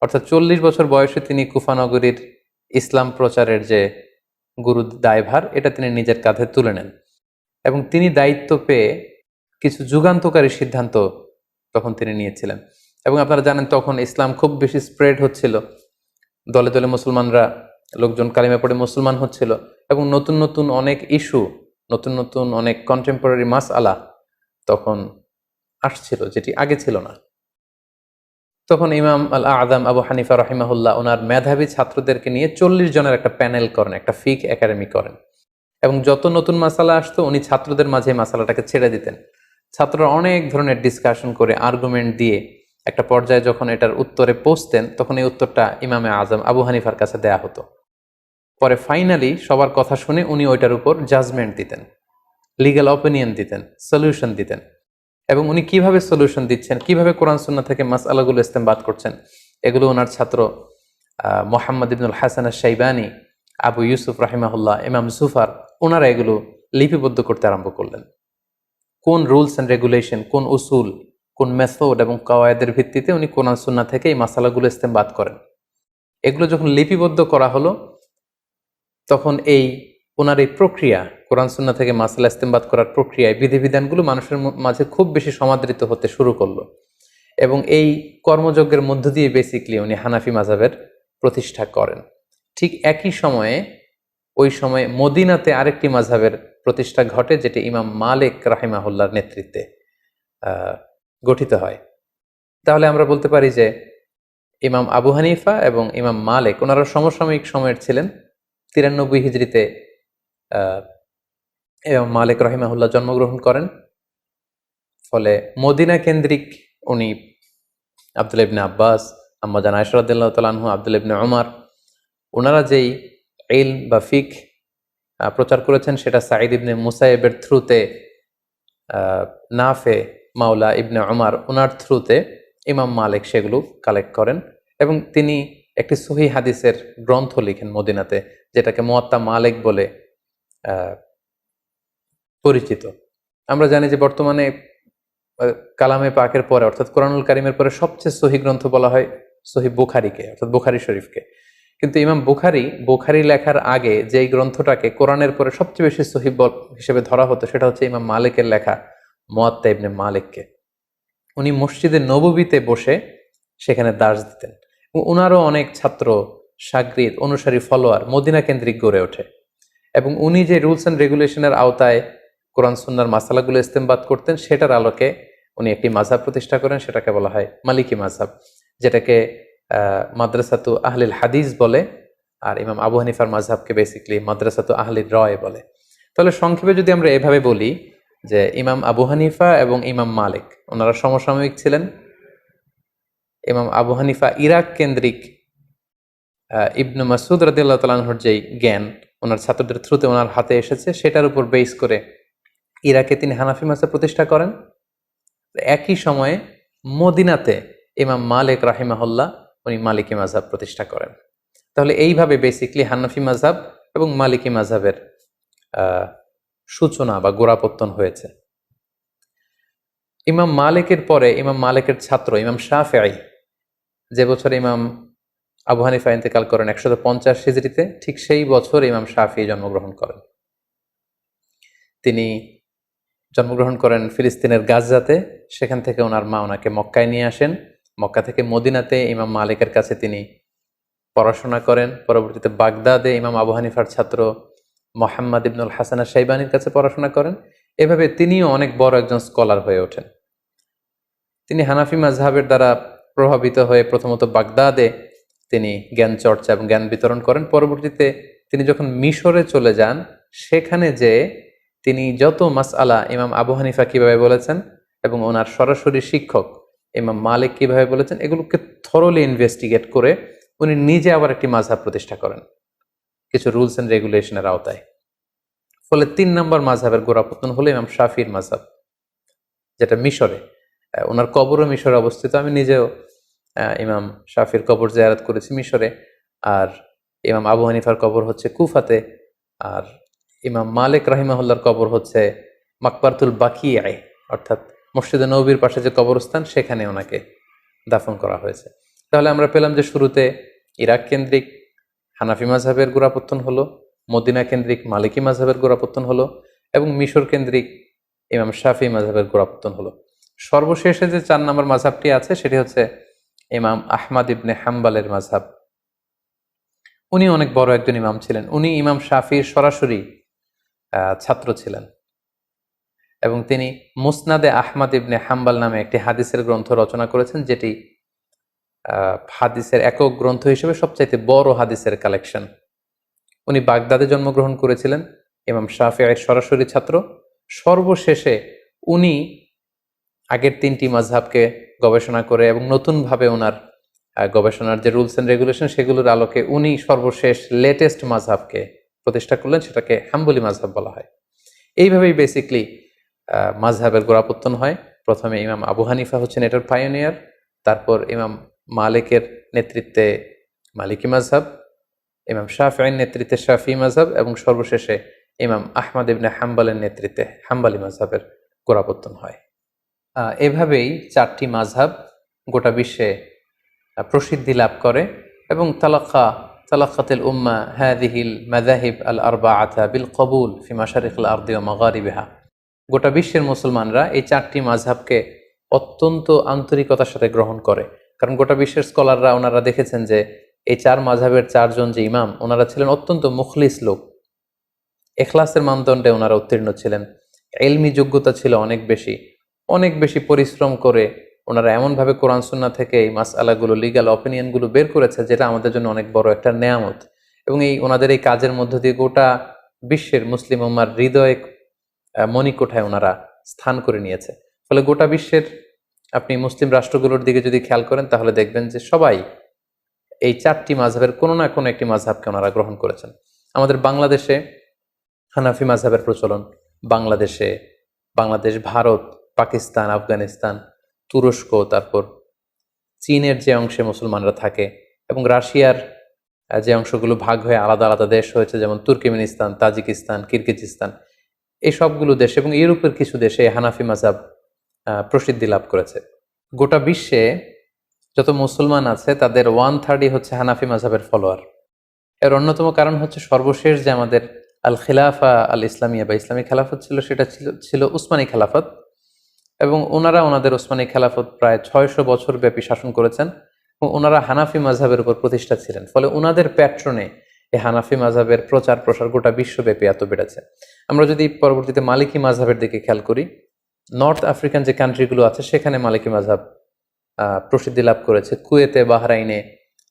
অর্থাৎ 40 বছর বয়সে তিনি কুফা নগরীর ইসলাম প্রচারের যে গুরু দায়ভার, এটা তিনি নিজের কাঁধে তুলে নেন, এবং তিনি দায়িত্ব পেয়ে কিছু যুগান্তকারী সিদ্ধান্ত তখন তিনি নিয়েছিলেন। এবং আপনারা জানেন তখন ইসলাম খুব বেশি স্প্রেড হচ্ছিল, দলে দলে মুসলমানরা, লোকজন কালিমা পড়ে মুসলমান হচ্ছিল, এবং নতুন নতুন অনেক ইস্যু, নতুন নতুন অনেক কন্টেম্পোরারি মাসআলা তখন আসছিল, যেটি আগে ছিল না। তখন ইমাম আল আযম আবু হানিফা রাহিমাহুল্লাহ ওনার মেধাবী ছাত্রদেরকে নিয়ে 40 জনের একটা প্যানেল করেন, একটা ফিক একাডেমি করেন, এবং যত নতুন মাসালা আসতো উনি ছাত্রদের মাঝে মাসালাটাকে ছেড়ে দিতেন। ছাত্ররা অনেক ধরনের ডিসকাশন করে আর্গুমেন্ট দিয়ে একটা পর্যায়ে যখন এটার উত্তরে পৌঁছতেন, তখন এই উত্তরটা ইমামে আজম আবু হানিফার কাছে দেয়া হতো। পরে ফাইনালি সবার কথা শুনে উনি ওইটার উপর জাজমেন্ট দিতেন, লিগ্যাল অপিনিয়ন দিতেন, সলিউশন দিতেন। এবং উনি কিভাবে সলিউশন দিচ্ছেন, কিভাবে কোরআন সুন্নাহ থেকে মাসআলাগুলো ইস্তেমবাদ করছেন, এগুলো ওনার ছাত্র মোহাম্মদ ইবনুল হাসান আশ-শাইবানি, আবু ইউসুফ রাহিমাহুল্লাহ, ইমাম জুফার, ওনারা এগুলো লিপিবদ্ধ করতে আরম্ভ করলেন। কোন রুলস অ্যান্ড রেগুলেশন, কোন উসুল, কোন মেথড এবং কাওয়ায়েদের ভিত্তিতে উনি কোরআন সুন্নাহ থেকে এই মাসালাগুলো ইস্তেমবাদ করেন, এগুলো যখন লিপিবদ্ধ করা হলো, তখন ওনার এই প্রক্রিয়া, কোরআন সুন্নাহ থেকে মাসালা ইস্তেমবাদ করার প্রক্রিয়ায় বিধিবিধানগুলো মানুষের মাঝে খুব বেশি সমাদৃত হতে শুরু করলো। এবং এই কর্মযজ্ঞের মধ্য দিয়ে বেসিকলি উনি হানাফি মাযহাবের প্রতিষ্ঠা করেন। ঠিক একই সময়ে ওই সময়ে মদিনাতে আরেকটি মাযহাবের প্রতিষ্ঠা ঘটে, যেটি ইমাম মালিক রাহিমাহুল্লাহর নেতৃত্বে গঠিত হয়। তাহলে আমরা বলতে পারি যে ইমাম আবু হানিফা এবং ইমাম মালিক ওনারা সমসাময়িক সময়ের ছিলেন। 93 হিজরিতে ইমাম মালিক রাহিমাহুল্লাহ জন্মগ্রহণ করেন। ফলে মদিনা কেন্দ্রিক উনি আব্দুল্লাহ ইবনে আব্বাস, আম্মা জান আয়েশা রাদিয়াল্লাহু তাআলা আনহু, আব্দুল্লাহ ইবনে উমর, ওনারা যেই ইলম বা ফিক প্রচার করেছেন, সেটা সাঈদ ইবনে মুসাইয়েবের থ্রুতে, নাফে মাওলা ইবনে উমর ওনার থ্রুতে ইমাম মালিক সেগুলো কালেক্ট করেন। এবং তিনি একটি সহিহ হাদিসের গ্রন্থ লিখেন মদিনাতে, যেটাকে মুয়াত্তা মালিক বলে পরিচিত। আমরা জানি যে বর্তমানে কালামে পাকের পরে, অর্থাৎ কোরআনুল কারীমের পরে সবচেয়ে সহিহ গ্রন্থ বলা হয় সহিহ বুখারীকে, অর্থাৎ বুখারী শরীফকে। কিন্তু ইমাম বুখারী লেখার আগে যেই গ্রন্থটাকে কোরআনের পরে সবচেয়ে বেশি সহিহ হিসেবে ধরা হতো, সেটা হচ্ছে ইমাম মালিকের লেখা মুয়াত্তা ইবনে মালিককে। উনি মসজিদে নববীতে বসে সেখানে দার্স দিতেন, এবং উনারও অনেক ছাত্র, শাগরিদ, অনুসারী, ফলোয়ার মদিনা কেন্দ্রিক গড়ে ওঠে। এবং উনি যে রুলস অ্যান্ড রেগুলেশনের আওতায় কোরআন সুন্নাহর মাসালাগুলো ইস্তেমবাদ করতেন, সেটার আলোকে উনি একটি মাযহাব প্রতিষ্ঠা করেন, সেটাকে বলা হয় মালিকি মাযহাব, যেটাকে মাদ্রাসাতু আহলিল হাদিস বলে। আর ইমাম আবু হানিফার মাযহাবকে বেসিক্যালি মাদ্রাসাতু আহলির রায় বলে। তাহলে সংক্ষেপে যদি আমরা এভাবে বলি যে ইমাম আবু হানিফা এবং ইমাম মালিক ওনারা সমসাময়িক ছিলেন। ইমাম আবু হানিফা ইরাক কেন্দ্রিক ইবনে মাসউদ রাদিয়াল্লাহু তাআলা আনহুর যেই জ্ঞান ওনার ছাত্রদের থ্রুতে ওনার হাতে এসেছে, সেটার উপর বেস করে ইরাকে তিনি হানাফি মাযহাব প্রতিষ্ঠা করেন। একই সময়ে মদিনাতে ইমাম মালিক রাহিমাহুল্লাহ উনি মালিকি মাযহাব প্রতিষ্ঠা করেন। তাহলে এইভাবে বেসিক্যালি হানাফি মাযহাব এবং মালিকি মাযহাবের সূচনা বা গোড়াপত্তন হয়েছে। ইমাম মালিকের পরে ইমাম মালিকের ছাত্র ইমাম শাফিঈ, যে বছর ইমাম আবু হানিফা ইন্তেকাল করেন 150 হিজরিতে, ঠিক সেই বছর ইমাম শাফিঈ জন্মগ্রহণ করেন। তিনি জন্মগ্রহণ করেন ফিলিস্তিনের গাজাতে। সেখান থেকে ওনার মা ওনাকে মক্কায় নিয়ে আসেন। মক্কা থেকে মদিনাতে ইমাম মালিকের কাছে তিনি পড়াশোনা করেন। পরবর্তীতে বাগদাদে ইমাম আবু হানিফার ছাত্র মোহাম্মদ ইবনুল হাসান আশ-শাইবানির কাছে পড়াশোনা করেন। এভাবে তিনিও অনেক বড় একজন স্কলার হয়ে ওঠেন। তিনি হানাফি মাযহাবের দ্বারা প্রভাবিত হয়ে প্রথমত বাগদাদে তিনি জ্ঞান চর্চা এবং জ্ঞান বিতরণ করেন। পরবর্তীতে তিনি যখন মিশরে চলে যান, সেখানে যে তিনি যত মাসআলা ইমাম আবু হানিফা কিভাবে বলেছেন এবং ওনার সরাসরি শিক্ষক ইমাম মালিক কিভাবে বলেছেন, এগুলোকে থরলি ইনভেস্টিগেট করে উনি নিজে আবার একটি মাযহাব প্রতিষ্ঠা করেন কিছু রুলস অ্যান্ড রেগুলেশনের আওতায়। ফলে 3 নম্বর মাযহাবের গোড়াপত্তন হলো ইমাম শাফির মাযহাব, যেটা মিশরে। ওনার কবরও মিশরে অবস্থিত। আমি নিজেও ইমাম শাফির কবর জিয়ারত করেছি মিশরে। আর ইমাম আবু হানিফার কবর হচ্ছে কুফাতে। আর ইমাম মালিক রাহিমাহুল্লাহর কবর হচ্ছে মাকবারতুল বাকিয়ায়, অর্থাৎ মসজিদে নববীর পাশে যে কবরস্থান, সেখানে ওনাকে দাফন করা হয়েছে। তাহলে আমরা পেলাম যে শুরুতে ইরাক কেন্দ্রিক হানাফি মাযহাবের গোড়াপত্তন হলো, মদিনা কেন্দ্রিক মালিকি মাযহাবের গোড়াপত্তন হলো, এবং মিশর কেন্দ্রিক ইমাম শাফি মাযহাবের গোড়াপত্তন হলো। সর্বশেষে যে 4 নম্বর মাযহাবটি আছে, সেটি হচ্ছে ইমাম আহমদ ইবনে হাম্বলের মাযহাব। উনি অনেক বড় একজন ইমাম ছিলেন। উনি ইমাম শাফির সরাসরি ছাত্র ছিলেন, এবং তিনি মুসনাদে আহমদ ইবনে হাম্বল নামে একটি হাদিসের গ্রন্থ রচনা করেছেন, যেটি হাদিসের একক গ্রন্থ হিসেবে সবচাইতে বড় হাদিসের কালেকশন। উনি বাগদাদে জন্মগ্রহণ করেছিলেন, ইমাম শাফিঈর সরাসরি ছাত্র। সর্বশেষে উনি আগের 3টি মাযহাবকে গবেষণা করে এবং নতুনভাবে ওনার গবেষণার যে রুলস অ্যান্ড রেগুলেশন সেগুলোর আলোকে উনি সর্বশেষ লেটেস্ট মাযহাবকে প্রতিষ্ঠা করলেন, সেটাকে হাম্বলি মাযহাব বলা হয়। এইভাবেই বেসিকলি মাযহাবের গোড়াপত্তন হয়। প্রথমে ইমাম আবু হানিফা হচ্ছেন এটার পায়োনিয়ার, তারপর ইমাম মালিকের নেতৃত্বে মালিকি মাযহাব, ইমাম শাফিঈর নেতৃত্বে শাফি মাযহাব এবং সর্বশেষে ইমাম আহমদ ইবনে হাম্বলের নেতৃত্বে হাম্বলি মাযহাবের গোড়াপত্তন হয়। এভাবেই 4টি মাযহাব গোটা বিশ্বে প্রসিদ্ধি লাভ করে এবং তালাক্কাতিল উম্মা হাযিহিল মাযাহিব আল আরবাআতা বিল কবুল ফি মাশারিকিল আরদি ওয়া মাগারিবিহা। গোটা বিশ্বের মুসলমানরা এই 4টি মাযহাবকে অত্যন্ত আন্তরিকতার সাথে গ্রহণ করে, কারণ গোটা বিশ্বের স্কলাররা ওনারা দেখেছেন যে এই 4 মাযহাবের 4 জন যে ইমাম ওনারা ছিলেন অত্যন্ত মুখলিস লোক, ইখলাসের মানদণ্ডে ওনারা উত্তীর্ণ ছিলেন, ইলমি যোগ্যতা ছিল অনেক বেশি পরিশ্রম করে ওনারা এমনভাবে কোরআন সুন্নাহ থেকে এই মাসআলাগুলো, লিগ্যাল অপিনিয়নগুলো বের করেছে যেটা আমাদের জন্য অনেক বড় একটা নেয়ামত। এবং ওনাদের এই কাজের মধ্য দিয়ে গোটা বিশ্বের মুসলিম উম্মার হৃদয়ে মণিকোঠায় ওনারা স্থান করে নিয়েছে। ফলে গোটা বিশ্বের আপনি মুসলিম রাষ্ট্রগুলোর দিকে যদি খেয়াল করেন তাহলে দেখবেন যে সবাই এই 4টি মাযহাবের কোনো না কোনো একটি মাযহাবকে ওনারা গ্রহণ করেছেন। আমাদের বাংলাদেশে হানাফি মাযহাবের প্রচলন, বাংলাদেশ, ভারত, পাকিস্তান, আফগানিস্তান, তুরস্ক, তারপর চীনের যে অংশে মুসলমানরা থাকে এবং রাশিয়ার যে অংশগুলো ভাগ হয়ে আলাদা আলাদা দেশ হয়েছে, যেমন তুর্কমেনিস্তান, তাজিকিস্তান, কিরগিজস্তান, এই সবগুলো দেশ এবং ইউরোপের কিছু দেশে হানাফি মাযহাব প্রসিদ্ধি লাভ করেছে। গোটা বিশ্বে যত মুসলমান আছে তাদের 1/3 হচ্ছে হানাফি মাযহাবের ফলোয়ার। এর অন্যতম কারণ হচ্ছে সর্বশেষ যে আমাদের আল খিলাফা আল ইসলামিয়া বা ইসলামী খেলাফত ছিল, সেটা ছিল উসমানী খেলাফত এবং ওনারা ওনাদের উসমানী খেলাফত প্রায় 600 বছর ব্যাপী শাসন করেছেন এবং ওনারা হানাফি মাযহাবের উপর প্রতিষ্ঠা ছিলেন। ফলে ওনাদের প্যাট্রনে এই হানাফি মাযহাবের প্রচার প্রসার গোটা বিশ্বব্যাপী এত বেড়েছে। আমরা যদি পরবর্তীতে মালিকি মাযহাবের দিকে খেয়াল করি, নর্থ আফ্রিকান যে কান্ট্রিগুলো আছে সেখানে মালিকি মাযহাব প্রসিদ্ধি লাভ করেছে। কুয়েতে, বাহরাইনে,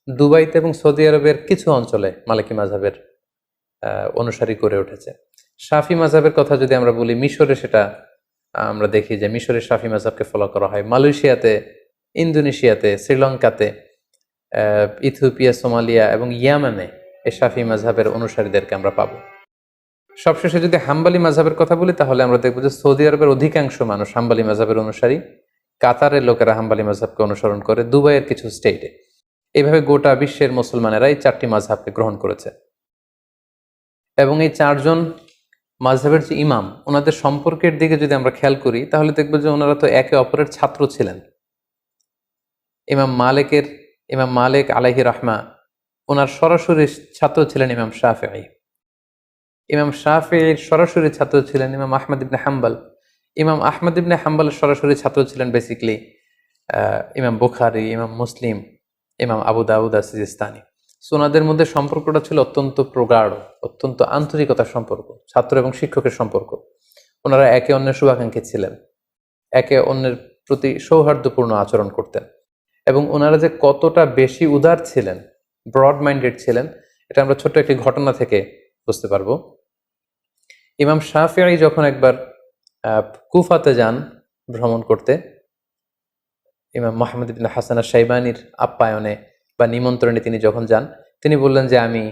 দুবাইতে এবং সৌদি আরবের কিছু অঞ্চলে মালিকি মাযহাবের অনুসারী করে উঠেছে। শাফি মাযহাবের কথা যদি আমরা বলি, মিশরে সেটা আমরা দেখি যে মিশরের শাফি মাযহাবকে ফলো করা হয়। মালয়েশিয়াতে, ইন্দোনেশিয়াতে, শ্রীলঙ্কাতে, ইথিওপিয়া, সোমালিয়া এবং ইয়ামানে এই শাফি মাযহাবের অনুসারীদেরকে আমরা পাবো। সবশেষে যদি হাম্বলি মাযহাবের কথা বলি তাহলে আমরা দেখবো যে সৌদি আরবের অধিকাংশ মানুষ হাম্বলি মাযহাবের অনুসারী, কাতারের লোকেরা হাম্বলি মাযহাবকে অনুসরণ করে, দুবাইয়ের কিছু স্টেটে। এইভাবে গোটা বিশ্বের মুসলমানেরা এই 4টি মাযহাবকে গ্রহণ করেছে এবং এই 4 জন মাযহাবের যে ইমাম ওনাদের সম্পর্কের দিকে যদি আমরা খেয়াল করি তাহলে দেখবো যে ওনারা তো একে অপরের ছাত্র ছিলেন। ইমাম মালিক আলাইহি রাহমা ওনার সরাসরি ছাত্র ছিলেন ইমাম শাফিঈ। ইমাম শাফিঈর সরাসরি ছাত্র ছিলেন ইমাম আহমদ ইবনে হাম্বল। ইমাম আহমদ ইবনে হাম্বলের সরাসরি ছাত্র ছিলেন বেসিক্যালি ইমাম বুখারী, ইমাম মুসলিম, ইমাম আবু দাউদ সিজিস্তানি। সো ওনাদের মধ্যে সম্পর্কটা ছিল অত্যন্ত প্রগাঢ়, অত্যন্ত আন্তরিকতার সম্পর্ক, ছাত্র এবং শিক্ষকের সম্পর্ক। ওনারা একে অন্যের শুভাকাঙ্ক্ষী ছিলেন, একে অন্যের প্রতি সৌহার্দ্যপূর্ণ আচরণ করতেন এবং ওনারা যে কতটা বেশি উদার ছিলেন, ব্রড মাইন্ডেড ছিলেন, এটা আমরা ছোট্ট একটি ঘটনা থেকে বুঝতে পারবো। ইমাম শাফিঈ যখন একবার কুফাতে যান ভ্রমণ করতে, ইমাম মুহাম্মদ ইবনে হাসান আশ-শাইবানির আপ্যায়নে বা নিমন্ত্রণে তিনি যখন যান, তিনি বললেন যে আমি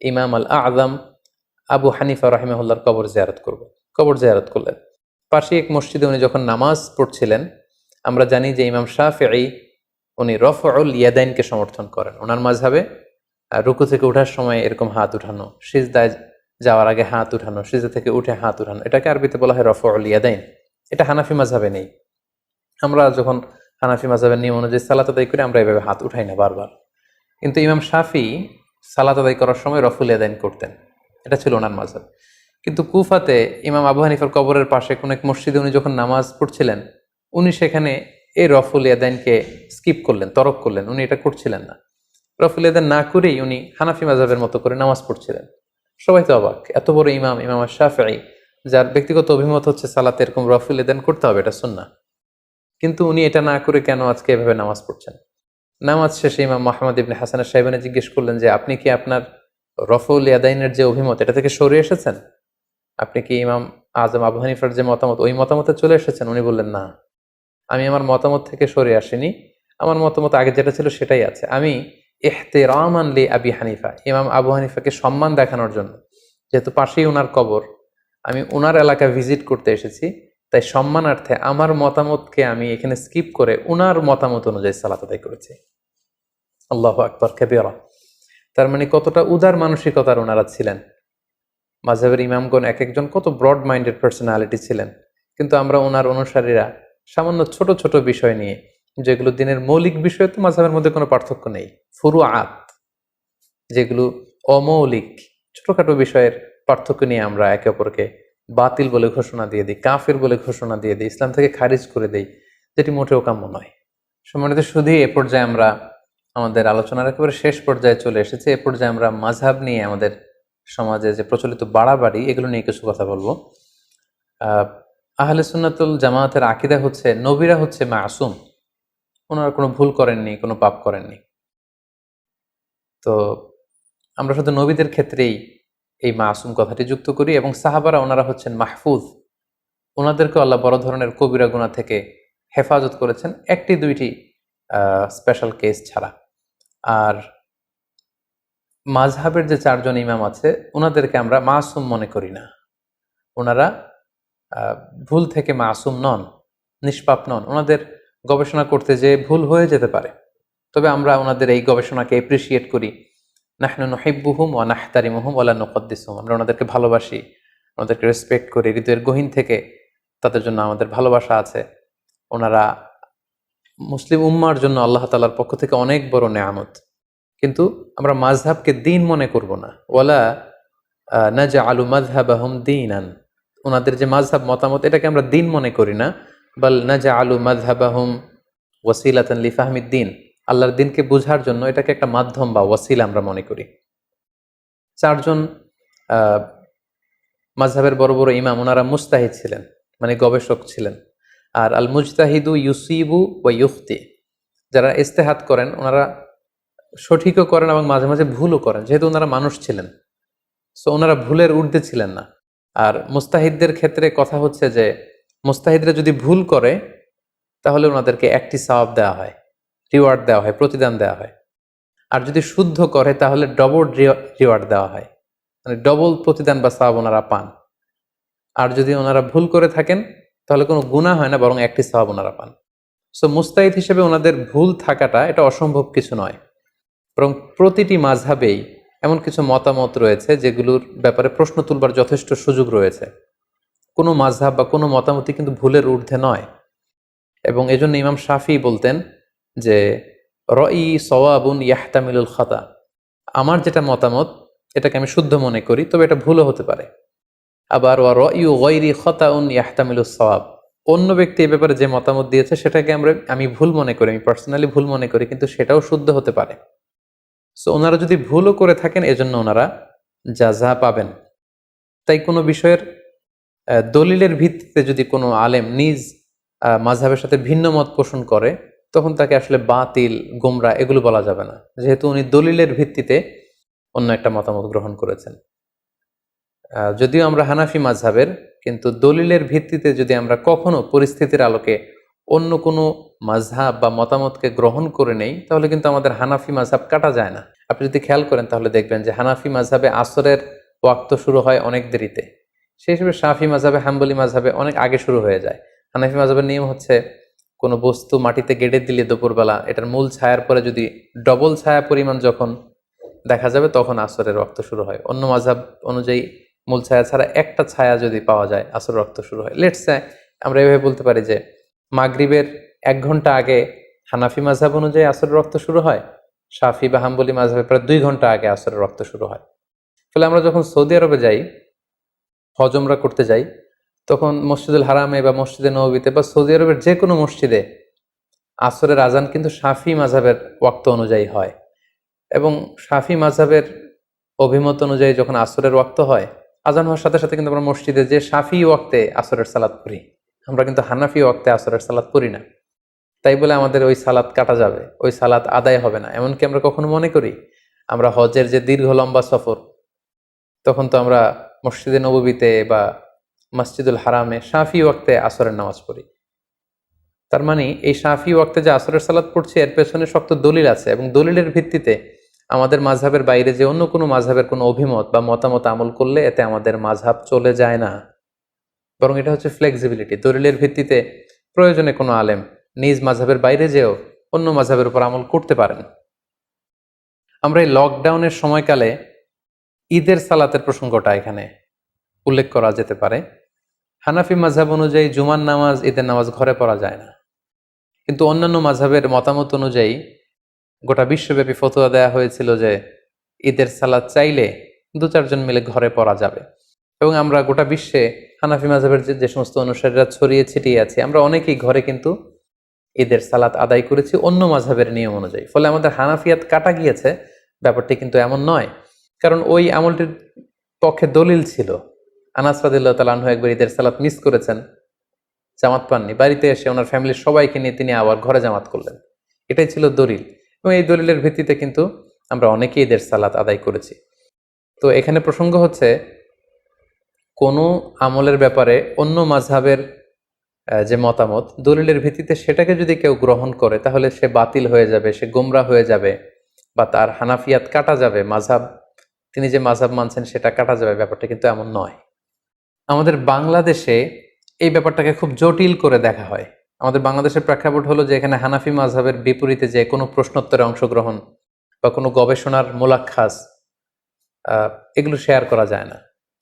ইমাম আল আযম আবু হানিফা রাহিমাহুল্লাহর কবর জিয়ারত করব। কবর জিয়ারত করলেন। পাশে এক মসজিদে উনি যখন নামাজ পড়ছিলেন, আমরা জানি যে ইমাম শাফিঈ উনি রফউল ইয়াদাইনকে সমর্থন করেন। ওনার মাযহাবে রুকু থেকে ওঠার সময় এরকম হাত উঠানো, সিজদায় যাওয়ার আগে হাত উঠানো, সিজদা থেকে উঠে হাত উঠানো, এটাকে আরবিতে বলা হয় রফউল ইয়াদাইন। এটা হানাফি মাযহাবে নেই। আমরা যখন হানাফি মাযহাবের নিয়ম অনুযায়ী সালাত আদায় করি আমরা এভাবে হাত উঠাই না বারবার, কিন্তু ইমাম শাফিঈ সালাত আদায় করার সময় রফুল ইয়াদাইন করতেন। এটা ছিল ওনার মাযহাব। কিন্তু কুফাতে ইমাম আবু হানিফার কবরের পাশে কোন এক মসজিদে উনি যখন নামাজ পড়ছিলেন, উনি সেখানে এই রফুল ইয়াদাইনকে স্কিপ করলেন, তরক করলেন। উনি এটা করছিলেন না। রফুল ইয়াদাইন না করেই উনি হানাফি মাযহাবের মতো করে নামাজ পড়ছিলেন। সবাই তো অবাক, এত বড় ইমাম শাফিঈ, যার ব্যক্তিগত অভিমত হচ্ছে সালাতে এরকম রফুল ইয়াদাইন করতে হবে, এটা সুন্নাহ, কিন্তু উনি এটা না করে কেন আজকে এভাবে নামাজ পড়ছেন? নামাজ শেষে ইমাম মুহাম্মদ ইবনে হাসান আশ-শাইবানি জিজ্ঞেস করলেন যে আপনি কি আপনার রফউল ইয়াদাইনের যে অভিমত এটা থেকে সরে এসেছেন? আপনি কি ইমাম আজম আবু হানিফার যে মতামত ওই মতামতে চলে এসেছেন? উনি বললেন না, আমি আমার মতামত থেকে সরে আসিনি, আমার মতামত আগে যেটা ছিল সেটাই আছে। আমি ইহতিরামান লি আবি হানিফা, ইমাম আবু হানিফাকে সম্মান দেখানোর জন্য, যেহেতু পাশেই ওনার কবর, আমি ওনার এলাকা ভিজিট করতে এসেছি, তাই সম্মানার্থে আমার মতামতকে আমি এখানে স্কিপ করে ওনার মতামত অনুযায়ী সালাত আদায় করেছি। আল্লাহু আকবার কাবীরা। তার মানে কতটা উদার মানসিকতার ওনারা ছিলেন। মাযহাবের ইমামগণ এক একজন কত ব্রড মাইন্ডেড পার্সোনালিটি ছিলেন, কিন্তু আমরা ওনার অনুসারীরা সামান্য ছোট ছোট বিষয় নিয়ে, যেগুলো দিনের মৌলিক বিষয় তো মাযহাবের মধ্যে কোনো পার্থক্য নেই, ফুরুআত যেগুলো অমৌলিক ছোটখাটো বিষয়ের পার্থক্য নিয়ে আমরা একে অপরকে বাতিল বলে ঘোষণা দিয়ে দিই, কাফির বলে ঘোষণা দিয়ে দিই, ইসলাম থেকে খারিজ করে দিই, যেটি মোটেও কাম্য নয়। সম্মানিত শুধু এ পর্যায়ে আমরা আমাদের আলোচনার একেবারে শেষ পর্যায়ে চলে এসেছে। এ পর্যায়ে আমরা মাযহাব নিয়ে আমাদের সমাজে যে প্রচলিত বাড়াবাড়ি এগুলো নিয়ে কিছু কথা বলবো। আহলে সুন্নাতুল জামায়াতের আকীদা হচ্ছে নবীরা হচ্ছে মাসুম, ওনারা কোনো ভুল করেননি, কোনো পাপ করেননি। তো আমরা শুধু নবীদের ক্ষেত্রেই এই মাসুম কথাটি যুক্ত করি, এবং সাহাবারা ওনারা হচ্ছেন মাহফুজ, ওনাদেরকে আল্লাহ বড় ধরনের কবিরা গুনাহ থেকে হেফাজত করেছেন, একটি দুইটি স্পেশাল কেস ছাড়া। আর মাযহাবের যে চারজন ইমাম আছে ওনাদেরকে আমরা মাসুম মনে করি না, ওনারা ভুল থেকে মাসুম নন, নিষ্পাপ নন। ওনাদের গবেষণা করতে যে ভুল হয়ে যেতে পারে, তবে আমরা ওনাদের এই গবেষণাকে এপ্রিসিয়েট করি। নাহনু নুহিব্বুহুম ওয়া নাহতারিমুহুম ওয়া লা নুকদ্দিসুহুম, আমরা ওনাদেরকে ভালোবাসি, ওনাদেরকে রেসপেক্ট করি, হৃদয়ের গহীন থেকে তাদের জন্য আমাদের ভালোবাসা আছে। ওনারা মুসলিম উম্মার জন্য আল্লাহ তাআলার পক্ষ থেকে অনেক বড় নেয়ামত, কিন্তু আমরা মাযহাবকে দ্বীন মনে করব না। ওয়ালা নাজআলু মাযহাবাহুম দীনান, ওনাদের যে মাযহাব মতামত এটাকে আমরা দ্বীন মনে করি না, বাল নাজআলু মাযহাবাহুম ওয়াসিলাতান লিফাহমিদ দ্বীন, আল্লাহর দ্বীনকে বোঝার জন্য এটাকে একটা মাধ্যম বা ওয়াসিলা আমরা মনে করি। চারজন মাযহাবের বড় বড় ইমাম ওনারা মুজতাহিদ ছিলেন, মানে গবেষক ছিলেন। আর আল মুজতাহিদু ইউসিবু ওয়া ইউখতি, যারা ইজতিহাদ করেন ওনারা সঠিকও করেন এবং মাঝে মাঝে ভুলও করেন, যেহেতু ওনারা মানুষ ছিলেন, সো ওনারা ভুলের ঊর্ধ্বে ছিলেন না। আর মুস্তাহিদদের ক্ষেত্রে কথা হচ্ছে যে মুস্তাহিদরা যদি ভুল করে তাহলে ওনাদেরকে একটি সওয়াব দেওয়া হয়, রিওয়ার্ড দেওয়া হয়, প্রতিদান দেওয়া হয়। আর যদি শুদ্ধ করে তাহলে ডবল রিওয়ার্ড দেওয়া হয়, মানে ডবল প্রতিদান বা সওয়াব ওনারা পান। আর যদি ওনারা ভুল করে থাকেন তাহলে কোনো গুনাহ হয় না, বরং একটি সওয়াব ওনারা পান। সো মুস্তাহিদ হিসেবে ওনাদের ভুল থাকাটা এটা অসম্ভব কিছু নয়, বরং প্রতিটি মাযহাবেই এমন কিছু মতামত রয়েছে যেগুলোর ব্যাপারে প্রশ্ন তুলবার যথেষ্ট সুযোগ রয়েছে। কোনো মাযহাব বা কোনো মতামতই কিন্তু ভুলের ঊর্ধ্বে নয়। এবং এজন্য ইমাম শাফি বলতেন যে রই সওয়াবুন ইয়াহতামিলুল খাতা, আমার যেটা মতামত এটাকে আমি শুদ্ধ মনে করি, তবে এটা ভুলও হতে পারে। আবার ওয়া রয়ু গায়রি খাতাউন ইয়াহতামিলুস সওয়াব, অন্য ব্যক্তি এ ব্যাপারে যে মতামত দিয়েছে সেটাকে আমি ভুল মনে করি, আমি পার্সোনালি ভুল মনে করি, কিন্তু সেটাও শুদ্ধ হতে পারে। সো ওনারা যদি ভুলও করে থাকেন এজন্য ওনারা জাযা পাবেন। তাই কোনো বিষয়ের দলিলের ভিত্তিতে যদি কোনো আলেম নিজ মাযহাবের সাথে ভিন্ন মত পোষণ করে তখন তাকে আসলে বাতিল, গোমরা এগুলো বলা যাবে না, যেহেতু উনি দলিলের ভিত্তিতে অন্য একটা মতামত গ্রহণ করেছেন। যদিও আমরা হানাফি মাযহাবের, কিন্তু দলিলের ভিত্তিতে যদি আমরা কখনো পরিস্থিতির আলোকে অন্য কোনো মাযহাব বা মতামতকে গ্রহণ করে নেই তাহলে কিন্তু আমাদের হানাফি মাযহাব কাটা যায় না। আপনি যদি খেয়াল করেন তাহলে দেখবেন যে হানাফি মাযহাবে আসরের ওয়াক্ত শুরু হয় অনেক দেরিতে, সেই হিসেবে শাফি মাযহাবে, হাম্বলি মাযহাবে অনেক আগে শুরু হয়ে যায়। হানাফি মাযহাবের নিয়ম হচ্ছে কোনো বস্তু মাটিতে গেড়ে দিলে দুপুরবেলা এটার মূল ছায়ার পরে যদি ডবল ছায়া পরিমাণ যখন দেখা যাবে তখন আসরের ওয়াক্ত শুরু হয়। অন্য মাযহাব অনুযায়ী মূল ছায়া ছাড়া একটা ছায়া যদি পাওয়া যায় আসরের ওয়াক্ত শুরু হয়। লেটস সে আমরা এভাবে বলতে পারি যে মাগরিবের 1 ঘন্টা আগে হানাফি মাযহাব অনুযায়ী আসরের ওয়াক্ত শুরু হয়, শাফি বা হাম্বলি মাযহাবে প্রায় 2 ঘন্টা আগে আসরের ওয়াক্ত শুরু হয়। ফলে আমরা যখন সৌদি আরবে যাই, হজ উমরা করতে যাই, তখন মসজিদুল হারামে বা মসজিদে নববীতে বা সৌদি আরবের যে কোনো মসজিদে আসরের আজান কিন্তু শাফি মাযহাবের ওয়াক্ত অনুযায়ী হয়। এবং শাফি মাযহাবের অভিমত অনুযায়ী যখন আসরের ওয়াক্ত হয়, আজান হওয়ার সাথে সাথে কিন্তু আমরা মসজিদে যে শাফি ওয়াক্তে আসরের সালাত পড়ি, আমরা কিন্তু হানাফি ওয়াক্তে আসরের সালাত পড়ি না। তাই বলে আমাদের ওই সালাত কাটা যাবে, ওই সালাত আদায় হবে না, এমনকি আমরা কখনো মনে করি? আমরা হজের যে দীর্ঘ লম্বা সফর, তখন তো আমরা মসজিদে নববীতে বা মসজিদুল হারামে শাফি ওয়াক্তে আসরের নামাজ পড়ি। তার মানে এই শাফি ওয়াক্তে যে আসরের সালাত পড়ছি এর পেছনে শক্ত দলিল আছে, এবং দলিলের ভিত্তিতে আমাদের মাযহাবের বাইরে যে অন্য কোনো মাযহাবের কোনো অভিমত বা মতামত আমল করলে এতে আমাদের মাযহাব চলে যায় না, বরং এটা হচ্ছে ফ্লেক্সিবিলিটি। দলিলের ভিত্তিতে প্রয়োজনে কোনো আলেম নিজ মাযহাবের বাইরে যেও অন্য মাযহাবের উপর আমল করতে পারেন। আমরা এই লকডাউনের সময়কালে ঈদের সালাতের প্রসঙ্গটা এখানে উল্লেখ করা যেতে পারে। হানাফি মাযহাব অনুযায়ী জুমার নামাজ, ঈদের নামাজ ঘরে পড়া যায় না, কিন্তু অন্যান্য মাযহাবের মতামত অনুযায়ী গোটা বিশ্বব্যাপী ফতোয়া দেয়া হয়েছিল যে ঈদের সালাত চাইলে 2-4 জন মিলে ঘরে পড়া যাবে। এবং আমরা গোটা বিশ্বে হানাফি মাযহাবের যে সমস্ত অনুসারীরা ছড়িয়ে ছিটিয়ে আছে, আমরা অনেকেই ঘরে কিন্তু ঈদের সালাত আদায় করেছি অন্য মাযহাবের নিয়ম অনুযায়ী। ফলে আমাদের হানাফিয়াত কাটা গিয়েছে ব্যাপারটি কিন্তু এমন নয়, কারণ ওই আমলটির পক্ষে দলিল ছিল। আনাস রাদিয়াল্লাহু তাআলা আনহু একবার ঈদের সালাত মিস করেছেন, জামাত পাননি, বাড়িতে এসে ওনার ফ্যামিলির সবাইকে নিয়ে তিনি আবার ঘরে জামাত করলেন। এটাই ছিল দলিল, এবং এই দলিলের ভিত্তিতে কিন্তু আমরা অনেকেই ঈদের সালাত আদায় করেছি। তো এখানে প্রসঙ্গ হচ্ছে কোনো আমলের ব্যাপারে অন্য মাযহাবের যে মতামত দলিলের ভিত্তিতে সেটাকে যদি কেউ গ্রহণ করে তাহলে সে বাতিল হয়ে যাবে, সে গোমরা হয়ে যাবে, বা তার হানাফিয়াত কাটা যাবে, মাযহাব তিনি যে মাযহাব মানছেন সেটা কাটা যাবে, ব্যাপারটা কিন্তু এমন নয়। আমাদের বাংলাদেশে এই ব্যাপারটাকে খুব জটিল করে দেখা হয়। আমাদের বাংলাদেশের প্রেক্ষাপট হলো যে এখানে হানাফি মাযহাবের বিপরীতে যে কোনো প্রশ্নোত্তরে অংশগ্রহণ বা কোনো গবেষণার মোলাক্ষাস এগুলো শেয়ার করা যায় না।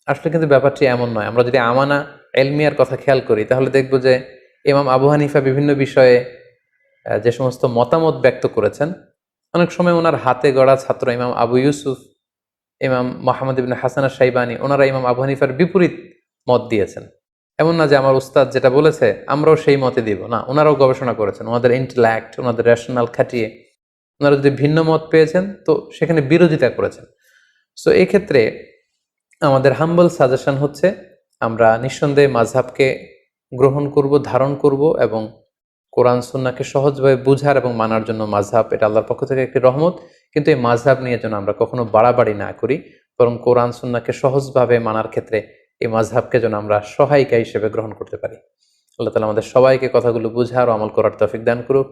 আসলে কিন্তু ব্যাপারটি এমন নয়। আমরা যদি আমানা এলমিয়ার কথা খেয়াল করি তাহলে দেখব যে ইমাম আবু হানিফা বিভিন্ন বিষয়ে যে সমস্ত মতামত ব্যক্ত করেছেন, অনেক সময় ওনার হাতে গড়া ছাত্র ইমাম আবু ইউসুফ, ইমাম মোহাম্মদ ইবনে হাসান আশ-শাইবানি, ওনারা ইমাম আবু হানিফার বিপরীত মত দিয়েছেন। এমন না যে আমার উস্তাদ যেটা বলেছে আমরাও সেই মতে দিব, না, ওনারাও গবেষণা করেছেন, ওনাদের ইন্টেলেক্ট, ওনাদের রেশনাল খাটিয়ে ওনারা যদি ভিন্ন মত পেয়েছেন তো সেখানে বিরোধিতা করেছেন। সো এই ক্ষেত্রে আমাদের হাম্বল সাজেশন হচ্ছে আমরা নিঃসন্দেহে মাযহাবকে গ্রহণ করব, ধারণ করব, এবং কোরআন সুন্নাহকে সহজভাবে বুঝার এবং মানার জন্য মাযহাব এটা আল্লাহর পক্ষ থেকে একটি রহমত। কিন্তু এই মাযহাব নিয়ে যেন আমরা কখনো বাড়াবাড়ি না করি, বরং কোরআন সুন্নাহকে সহজভাবে মানার ক্ষেত্রে এই মাযহাবকে যেন আমরা সহায়িকা হিসেবে গ্রহণ করতে পারি। আল্লাহ তাআলা আমাদের সবাইকে কথাগুলো বুঝার ও আমল করার তৌফিক দান করুক।